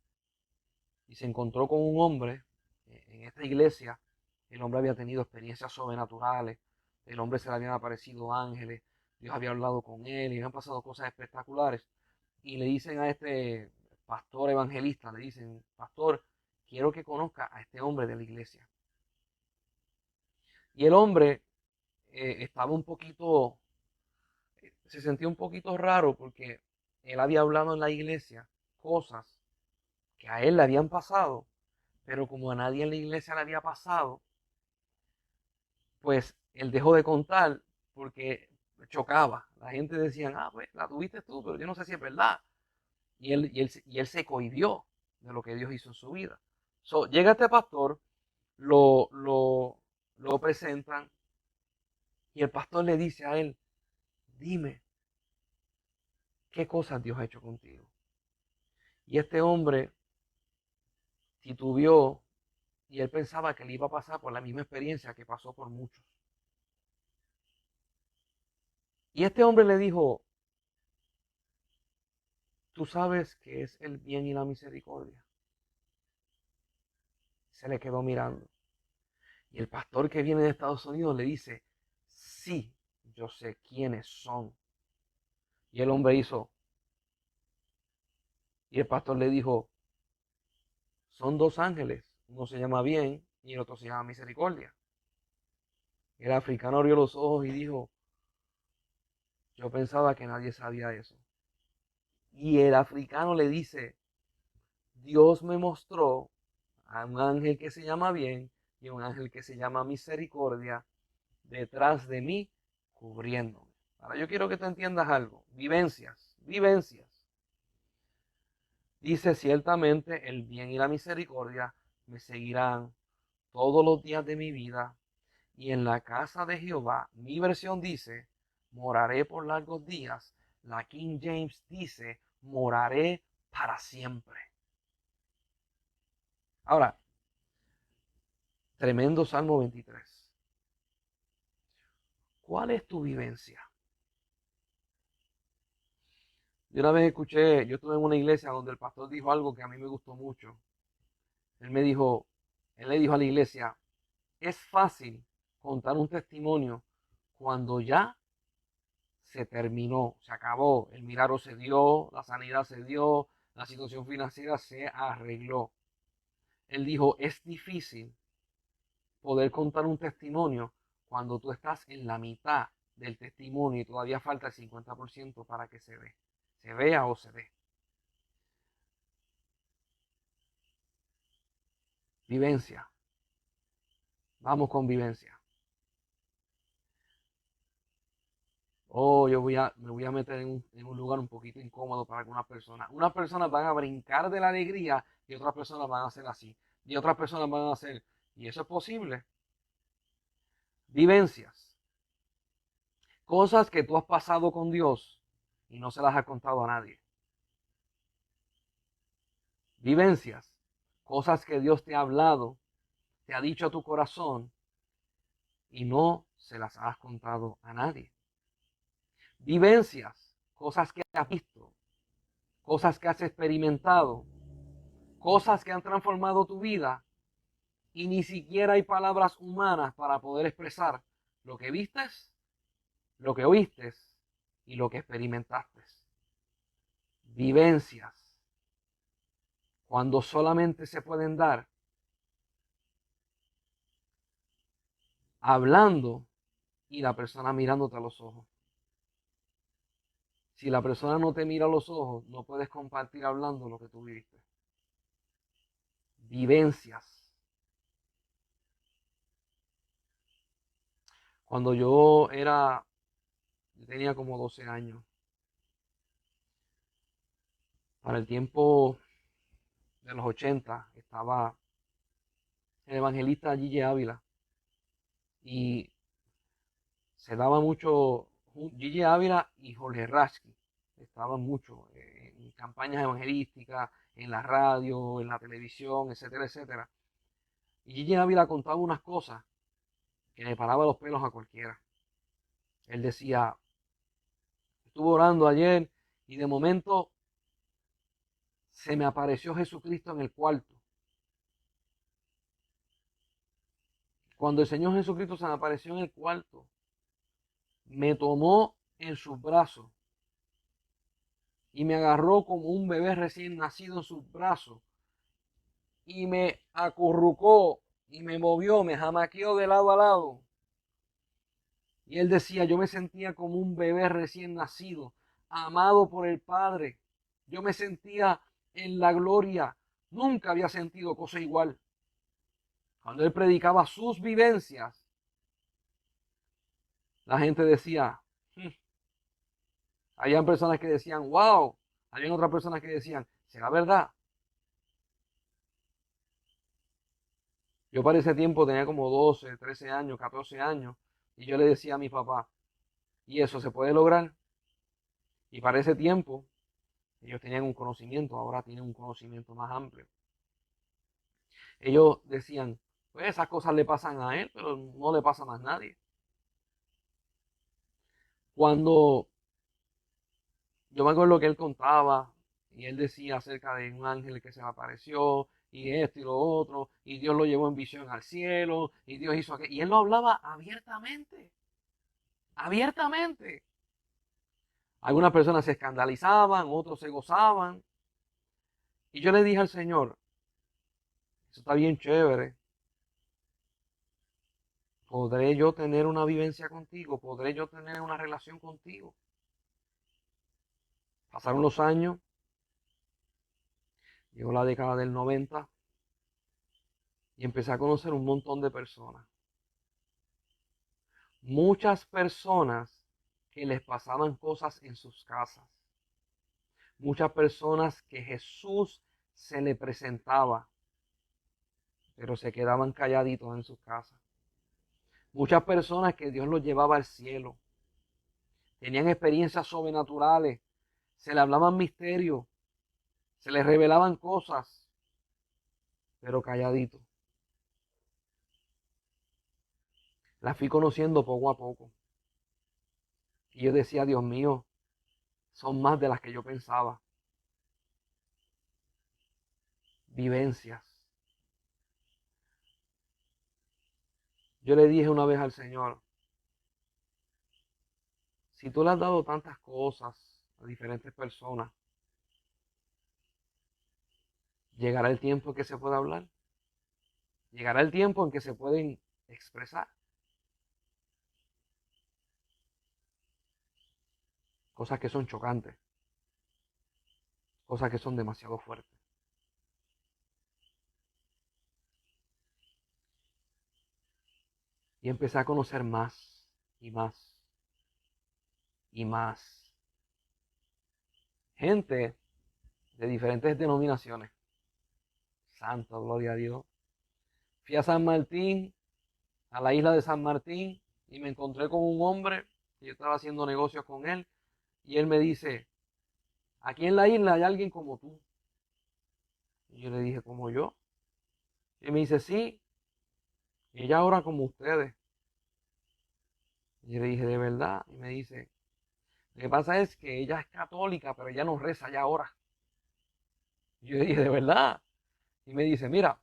y se encontró con un hombre en esta iglesia. El hombre había tenido experiencias sobrenaturales, el hombre se le habían aparecido ángeles, Dios había hablado con él y habían pasado cosas espectaculares. Y le dicen a este pastor evangelista, le dicen, pastor, quiero que conozca a este hombre de la iglesia. Y el hombre estaba un poquito, se sentía un poquito raro porque él había hablado en la iglesia cosas que a él le habían pasado, pero como a nadie en la iglesia le había pasado, pues él dejó de contar porque chocaba. La gente decía, ah, pues la tuviste tú, pero yo no sé si es verdad. Y él se cohibió de lo que Dios hizo en su vida. Llega este pastor, lo presentan y el pastor le dice a él, dime, ¿qué cosas Dios ha hecho contigo? Y este hombre titubeó y él pensaba que le iba a pasar por la misma experiencia que pasó por muchos. Y este hombre le dijo, tú sabes qué es el bien y la misericordia. Se le quedó mirando. Y el pastor que viene de Estados Unidos le dice, sí, yo sé quiénes son. Y el hombre hizo, y el pastor le dijo, son dos ángeles, uno se llama bien y el otro se llama misericordia. El africano abrió los ojos y dijo, yo pensaba que nadie sabía eso. Y el africano le dice, Dios me mostró a un ángel que se llama bien y un ángel que se llama misericordia detrás de mí, cubriéndome. Ahora yo quiero que tú entiendas algo. Vivencias, vivencias. Dice, ciertamente el bien y la misericordia me seguirán todos los días de mi vida, y en la casa de Jehová, mi versión dice, moraré por largos días. La King James dice, moraré para siempre. Ahora, tremendo Salmo 23. ¿Cuál es tu vivencia? Yo una vez escuché, yo estuve en una iglesia donde el pastor dijo algo que a mí me gustó mucho. Él me dijo, él le dijo a la iglesia, es fácil contar un testimonio cuando ya se terminó, se acabó, el milagro se dio, la sanidad se dio, la situación financiera se arregló. Él dijo, es difícil poder contar un testimonio cuando tú estás en la mitad del testimonio y todavía falta el 50% para que se vea o se dé. Vivencia. Vamos con vivencia. Oh, me voy a meter en un lugar un poquito incómodo para algunas personas. Unas personas van a brincar de la alegría y otras personas van a hacer así. Y otras personas van a hacer, y eso es posible. Vivencias. Cosas que tú has pasado con Dios y no se las has contado a nadie. Vivencias, cosas que Dios te ha hablado, te ha dicho a tu corazón y no se las has contado a nadie. Vivencias, cosas que has visto, cosas que has experimentado, cosas que han transformado tu vida y ni siquiera hay palabras humanas para poder expresar lo que vistes, lo que oíste y lo que experimentaste. Vivencias, cuando solamente se pueden dar hablando y la persona mirándote a los ojos. Si la persona no te mira a los ojos, no puedes compartir hablando lo que tú viviste. Vivencias. Cuando yo tenía como 12 años. Para el tiempo de los 80 estaba el evangelista Gigi Ávila y se daba mucho Gigi Ávila y Jorge Rasky. Estaban mucho en campañas evangelísticas, en la radio, en la televisión, etcétera, etcétera. Y Gigi Ávila contaba unas cosas que le paraba los pelos a cualquiera. Él decía, estuve orando ayer y de momento se me apareció Jesucristo en el cuarto. Cuando el Señor Jesucristo se me apareció en el cuarto, me tomó en sus brazos y me agarró como un bebé recién nacido en sus brazos y me acurrucó y me movió, me jamaqueó de lado a lado. Y él decía, yo me sentía como un bebé recién nacido, amado por el Padre. Yo me sentía en la gloria. Nunca había sentido cosa igual. Cuando él predicaba sus vivencias, la gente decía, habían personas que decían, wow. Habían otras personas que decían, ¿será verdad? Yo para ese tiempo tenía como 12, 13 años, 14 años. Y yo le decía a mi papá, ¿y eso se puede lograr? Y para ese tiempo, ellos tenían un conocimiento, ahora tienen un conocimiento más amplio. Ellos decían, pues esas cosas le pasan a él, pero no le pasa más a nadie. Cuando yo me acuerdo que él contaba y él decía acerca de un ángel que se le apareció y esto y lo otro, y Dios lo llevó en visión al cielo, y Dios hizo aquello. Y él lo hablaba abiertamente, abiertamente. Algunas personas se escandalizaban, otros se gozaban. Y yo le dije al Señor, eso está bien chévere. ¿Podré yo tener una vivencia contigo? ¿Podré yo tener una relación contigo? Pasaron los años, llegó la década del 90 y empecé a conocer un montón de personas. Muchas personas que les pasaban cosas en sus casas. Muchas personas que Jesús se le presentaba, pero se quedaban calladitos en sus casas. Muchas personas que Dios los llevaba al cielo. Tenían experiencias sobrenaturales. Se le hablaban misterios. Se les revelaban cosas, pero calladitos. Las fui conociendo poco a poco. Y yo decía, Dios mío, son más de las que yo pensaba. Vivencias. Yo le dije una vez al Señor, si tú le has dado tantas cosas a diferentes personas, llegará el tiempo en que se pueda hablar. Llegará el tiempo en que se pueden expresar. Cosas que son chocantes. Cosas que son demasiado fuertes. Y empecé a conocer más y más y más gente de diferentes denominaciones. Santo, gloria a Dios. Fui a San Martín, a la isla de San Martín, y me encontré con un hombre, que yo estaba haciendo negocios con él, y él me dice, aquí en la isla hay alguien como tú. Y yo le dije, ¿como yo? Y me dice, sí, ella ora como ustedes. Y yo le dije, ¿de verdad? Y me dice, lo que pasa es que ella es católica, pero ella no reza, ella ora. Y yo le dije, ¿de verdad? Y me dice, mira,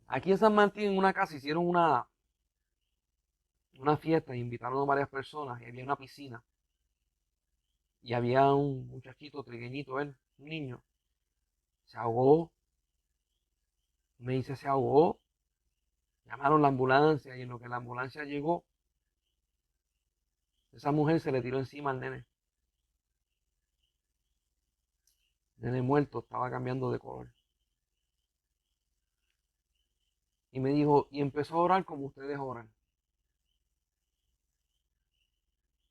aquí en San Martín, en una casa, hicieron una fiesta e invitaron a varias personas y había una piscina. Y había un muchachito trigueñito, él, un niño. Se ahogó. Me dice, se ahogó. Llamaron la ambulancia y en lo que la ambulancia llegó, esa mujer se le tiró encima al nene. El nene muerto, estaba cambiando de color. Y me dijo, y empezó a orar como ustedes oran.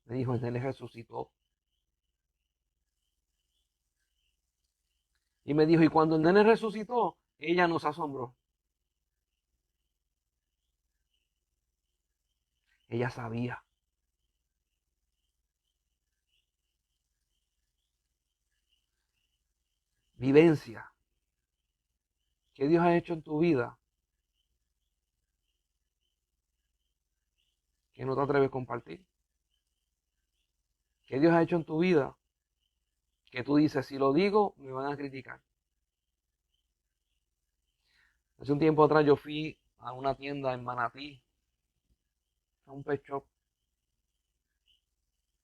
Me dijo, el nene resucitó. Y me dijo, y cuando el nene resucitó, ella nos asombró. Ella sabía. Vivencia. ¿Qué Dios ha hecho en tu vida que no te atreves a compartir? ¿Qué Dios ha hecho en tu vida que tú dices, si lo digo, me van a criticar? Hace un tiempo atrás yo fui a una tienda en Manatí, a un pet shop.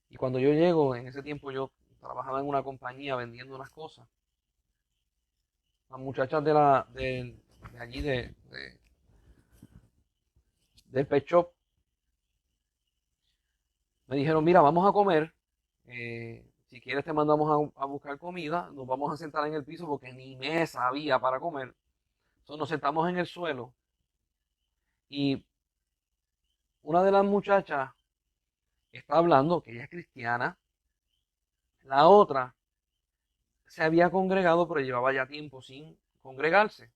Y cuando yo llego, en ese tiempo yo trabajaba en una compañía vendiendo unas cosas. Las muchachas de allí, del pet shop, me dijeron, mira, vamos a comer. Si quieres te mandamos a buscar comida. Nos vamos a sentar en el piso porque ni mesa había para comer. Entonces nos sentamos en el suelo y una de las muchachas está hablando, que ella es cristiana. La otra se había congregado, pero llevaba ya tiempo sin congregarse.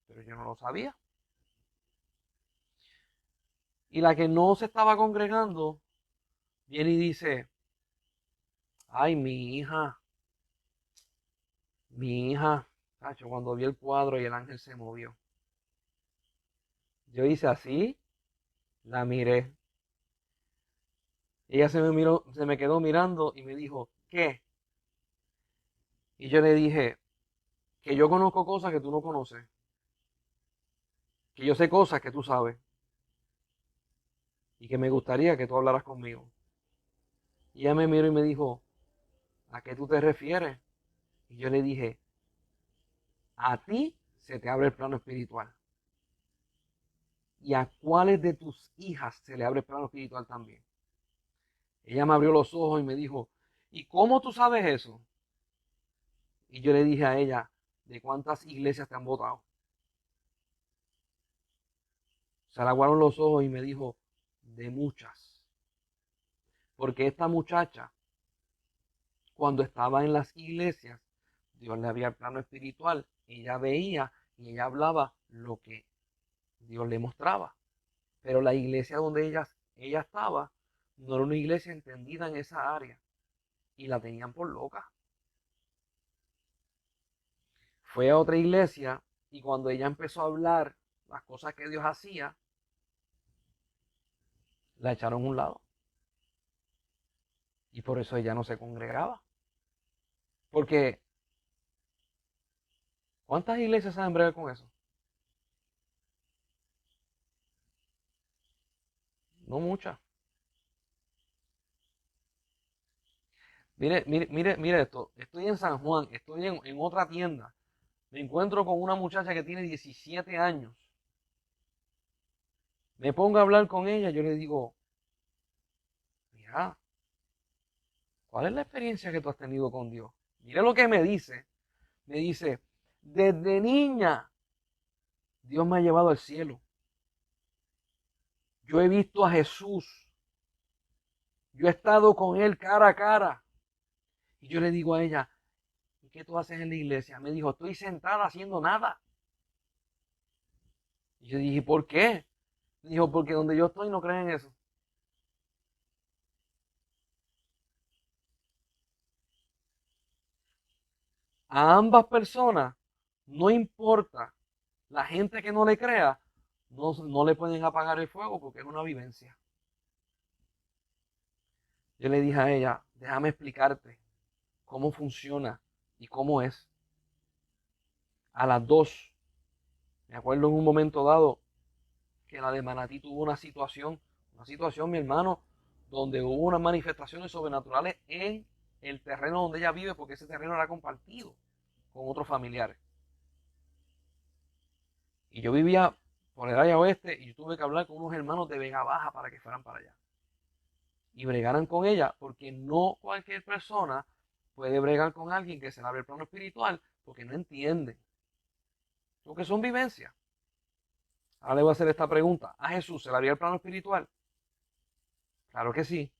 Pero yo no lo sabía. Y la que no se estaba congregando viene y dice, ay, mi hija, tacho, cuando vi el cuadro y el ángel se movió. Yo hice así, la miré. Ella se me miró, se me quedó mirando y me dijo, ¿qué? Y yo le dije, que yo conozco cosas que tú no conoces, que yo sé cosas que tú sabes y que me gustaría que tú hablaras conmigo. Y ella me miró y me dijo, ¿a qué tú te refieres? Y yo le dije, a ti se te abre el plano espiritual. ¿Y a cuáles de tus hijas se le abre el plano espiritual también? Ella me abrió los ojos y me dijo, ¿y cómo tú sabes eso? Y yo le dije a ella, ¿de cuántas iglesias te han votado? Se le aguaron los ojos y me dijo, de muchas. Porque esta muchacha, cuando estaba en las iglesias, Dios le había el plano espiritual, ella veía y ella hablaba lo que Dios le mostraba. Pero la iglesia donde ella estaba no era una iglesia entendida en esa área y la tenían por loca. Fue a otra iglesia y cuando ella empezó a hablar las cosas que Dios hacía, la echaron a un lado. Y por eso ella no se congregaba. Porque, ¿cuántas iglesias saben bregar con eso? No muchas. Mire esto. Estoy en San Juan, estoy en otra tienda. Me encuentro con una muchacha que tiene 17 años. Me pongo a hablar con ella, yo le digo, mira, ¿cuál es la experiencia que tú has tenido con Dios? Mire lo que me dice. Me dice, desde niña, Dios me ha llevado al cielo. Yo he visto a Jesús. Yo he estado con Él cara a cara. Y yo le digo a ella, ¿y qué tú haces en la iglesia? Me dijo, estoy sentada haciendo nada. Y yo dije, ¿por qué? Me dijo, porque donde yo estoy no creen en eso. A ambas personas no importa la gente que no le crea, no le pueden apagar el fuego porque es una vivencia. Yo le dije a ella, déjame explicarte cómo funciona y cómo es. A las 2, me acuerdo en un momento dado que la de Manatí tuvo una situación, mi hermano, donde hubo unas manifestaciones sobrenaturales en el terreno donde ella vive, porque ese terreno era compartido con otros familiares. Y yo vivía por el área oeste y yo tuve que hablar con unos hermanos de Vega Baja para que fueran para allá y bregaran con ella, porque no cualquier persona puede bregar con alguien que se le abre el plano espiritual porque no entiende. Porque son vivencias. Ahora le voy a hacer esta pregunta. ¿A Jesús se le abría el plano espiritual? Claro que sí.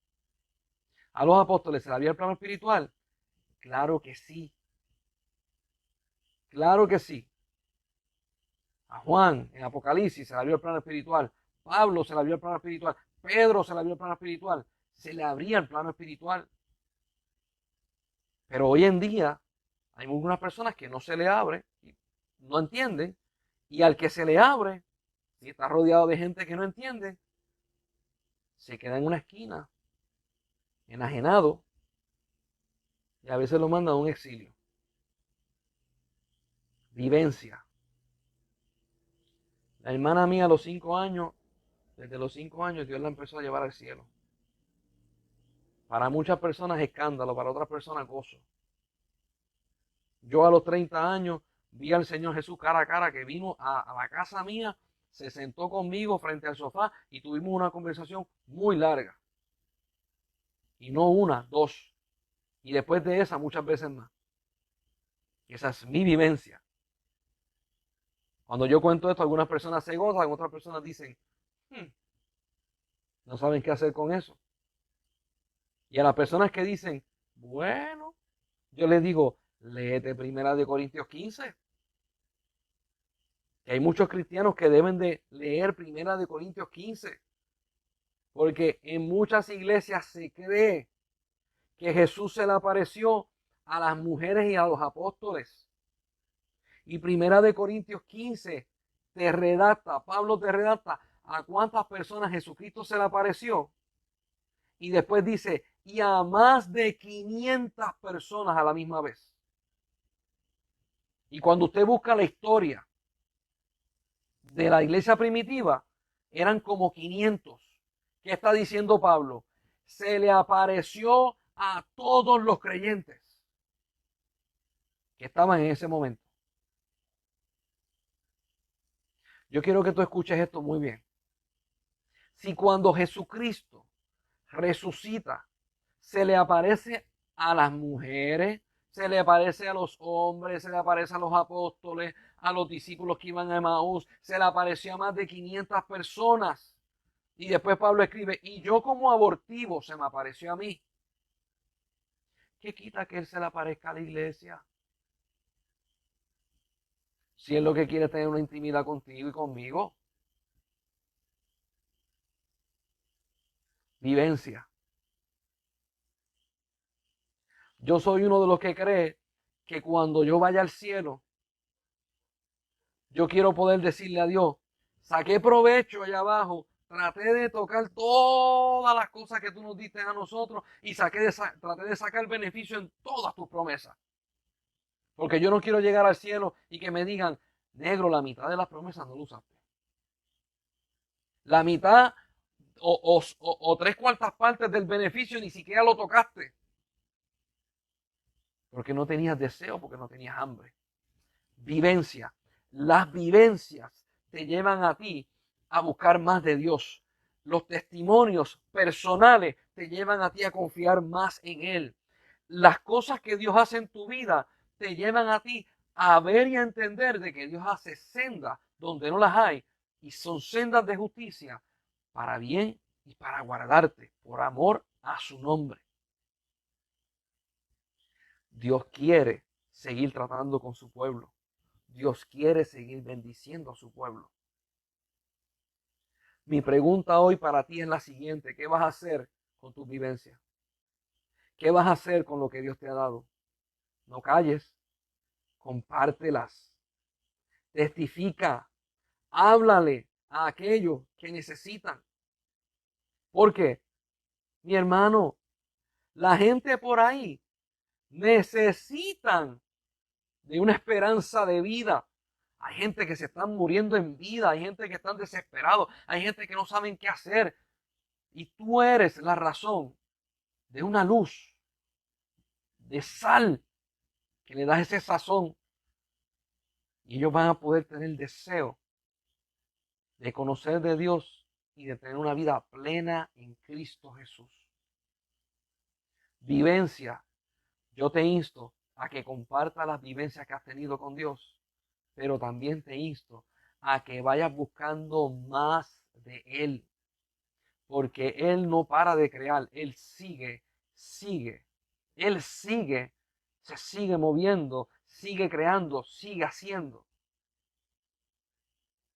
¿A los apóstoles se le abría el plano espiritual? Claro que sí. Claro que sí. A Juan en Apocalipsis se le abrió el plano espiritual. Pablo se le abrió el plano espiritual. Pedro se le abrió el plano espiritual. Se le abría el plano espiritual. Pero hoy en día hay algunas personas que no se le abre, no entienden. Y al que se le abre, y está rodeado de gente que no entiende, se queda en una esquina, enajenado, y a veces lo mandan a un exilio. Vivencia. La hermana mía a los 5 años, desde los 5 años Dios la empezó a llevar al cielo. Para muchas personas escándalo, para otras personas gozo. Yo a los 30 años vi al Señor Jesús cara a cara, que vino a la casa mía, se sentó conmigo frente al sofá y tuvimos una conversación muy larga. Y no una, dos. Y después de esa muchas veces más. Esa es mi vivencia. Cuando yo cuento esto, algunas personas se gozan, otras personas dicen, no saben qué hacer con eso. Y a las personas que dicen, bueno, yo les digo, léete Primera de Corintios 15. Que hay muchos cristianos que deben de leer Primera de Corintios 15. Porque en muchas iglesias se cree que Jesús se le apareció a las mujeres y a los apóstoles. Y Primera de Corintios 15 te redacta, Pablo te redacta a cuántas personas Jesucristo se le apareció. Y después dice, y a más de 500 personas a la misma vez. Y cuando usted busca la historia de la iglesia primitiva, eran como 500. ¿Qué está diciendo Pablo? Se le apareció a todos los creyentes que estaban en ese momento. Yo quiero que tú escuches esto muy bien. Si cuando Jesucristo resucita, se le aparece a las mujeres, se le aparece a los hombres, se le aparece a los apóstoles, a los discípulos que iban a Emaús, se le apareció a más de 500 personas. Y después Pablo escribe, y yo como abortivo se me apareció a mí. ¿Qué quita que él se le aparezca a la iglesia? Si él lo que quiere es tener una intimidad contigo y conmigo. Vivencia. Yo soy uno de los que cree que cuando yo vaya al cielo, yo quiero poder decirle a Dios, saqué provecho allá abajo, traté de tocar todas las cosas que tú nos diste a nosotros y traté de sacar beneficio en todas tus promesas. Porque yo no quiero llegar al cielo y que me digan, negro, la mitad de las promesas no lo usaste. La mitad o 3/4 partes del beneficio ni siquiera lo tocaste. Porque no tenías deseo, porque no tenías hambre. Vivencia. Las vivencias te llevan a ti a buscar más de Dios. Los testimonios personales te llevan a ti a confiar más en Él. Las cosas que Dios hace en tu vida te llevan a ti a ver y a entender de que Dios hace sendas donde no las hay y son sendas de justicia para bien y para guardarte por amor a su nombre. Dios quiere seguir tratando con su pueblo. Dios quiere seguir bendiciendo a su pueblo. Mi pregunta hoy para ti es la siguiente. ¿Qué vas a hacer con tus vivencias? ¿Qué vas a hacer con lo que Dios te ha dado? No calles, compártelas. Testifica, háblale a aquellos que necesitan. Porque, mi hermano, la gente por ahí necesitan de una esperanza de vida. Hay gente que se están muriendo en vida, hay gente que están desesperados, hay gente que no saben qué hacer. Y tú eres la razón de una luz, de sal, que le das ese sazón. Y ellos van a poder tener el deseo de conocer de Dios y de tener una vida plena en Cristo Jesús. Vivencia. Yo te insto a que compartas las vivencias que has tenido con Dios, pero también te insto a que vayas buscando más de Él, porque Él no para de crear, Él sigue, Él sigue, se sigue moviendo, sigue creando, sigue haciendo.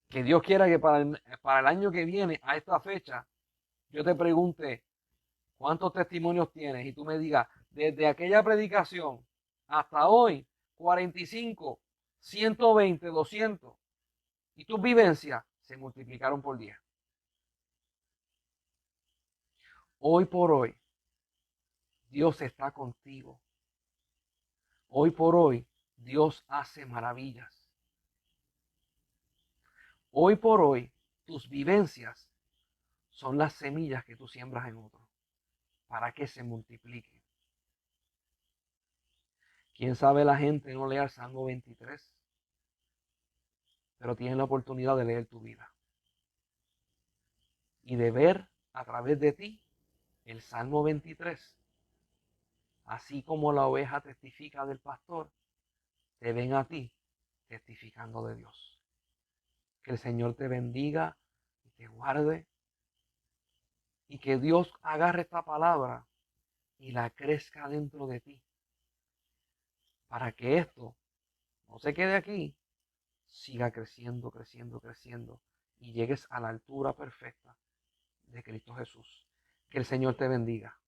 Que Dios quiera que para el año que viene, a esta fecha, yo te pregunte, ¿cuántos testimonios tienes? Y tú me digas, desde aquella predicación hasta hoy, 45, 120, 200. Y tus vivencias se multiplicaron por 10. Hoy por hoy, Dios está contigo. Hoy por hoy, Dios hace maravillas. Hoy por hoy, tus vivencias son las semillas que tú siembras en otros para que se multipliquen. Quién sabe la gente no lea el Salmo 23, pero tienen la oportunidad de leer tu vida y de ver a través de ti el Salmo 23. Así como la oveja testifica del pastor, te ven a ti testificando de Dios. Que el Señor te bendiga y te guarde y que Dios agarre esta palabra y la crezca dentro de ti para que esto no se quede aquí, siga creciendo, creciendo, creciendo y llegues a la altura perfecta de Cristo Jesús. Que el Señor te bendiga.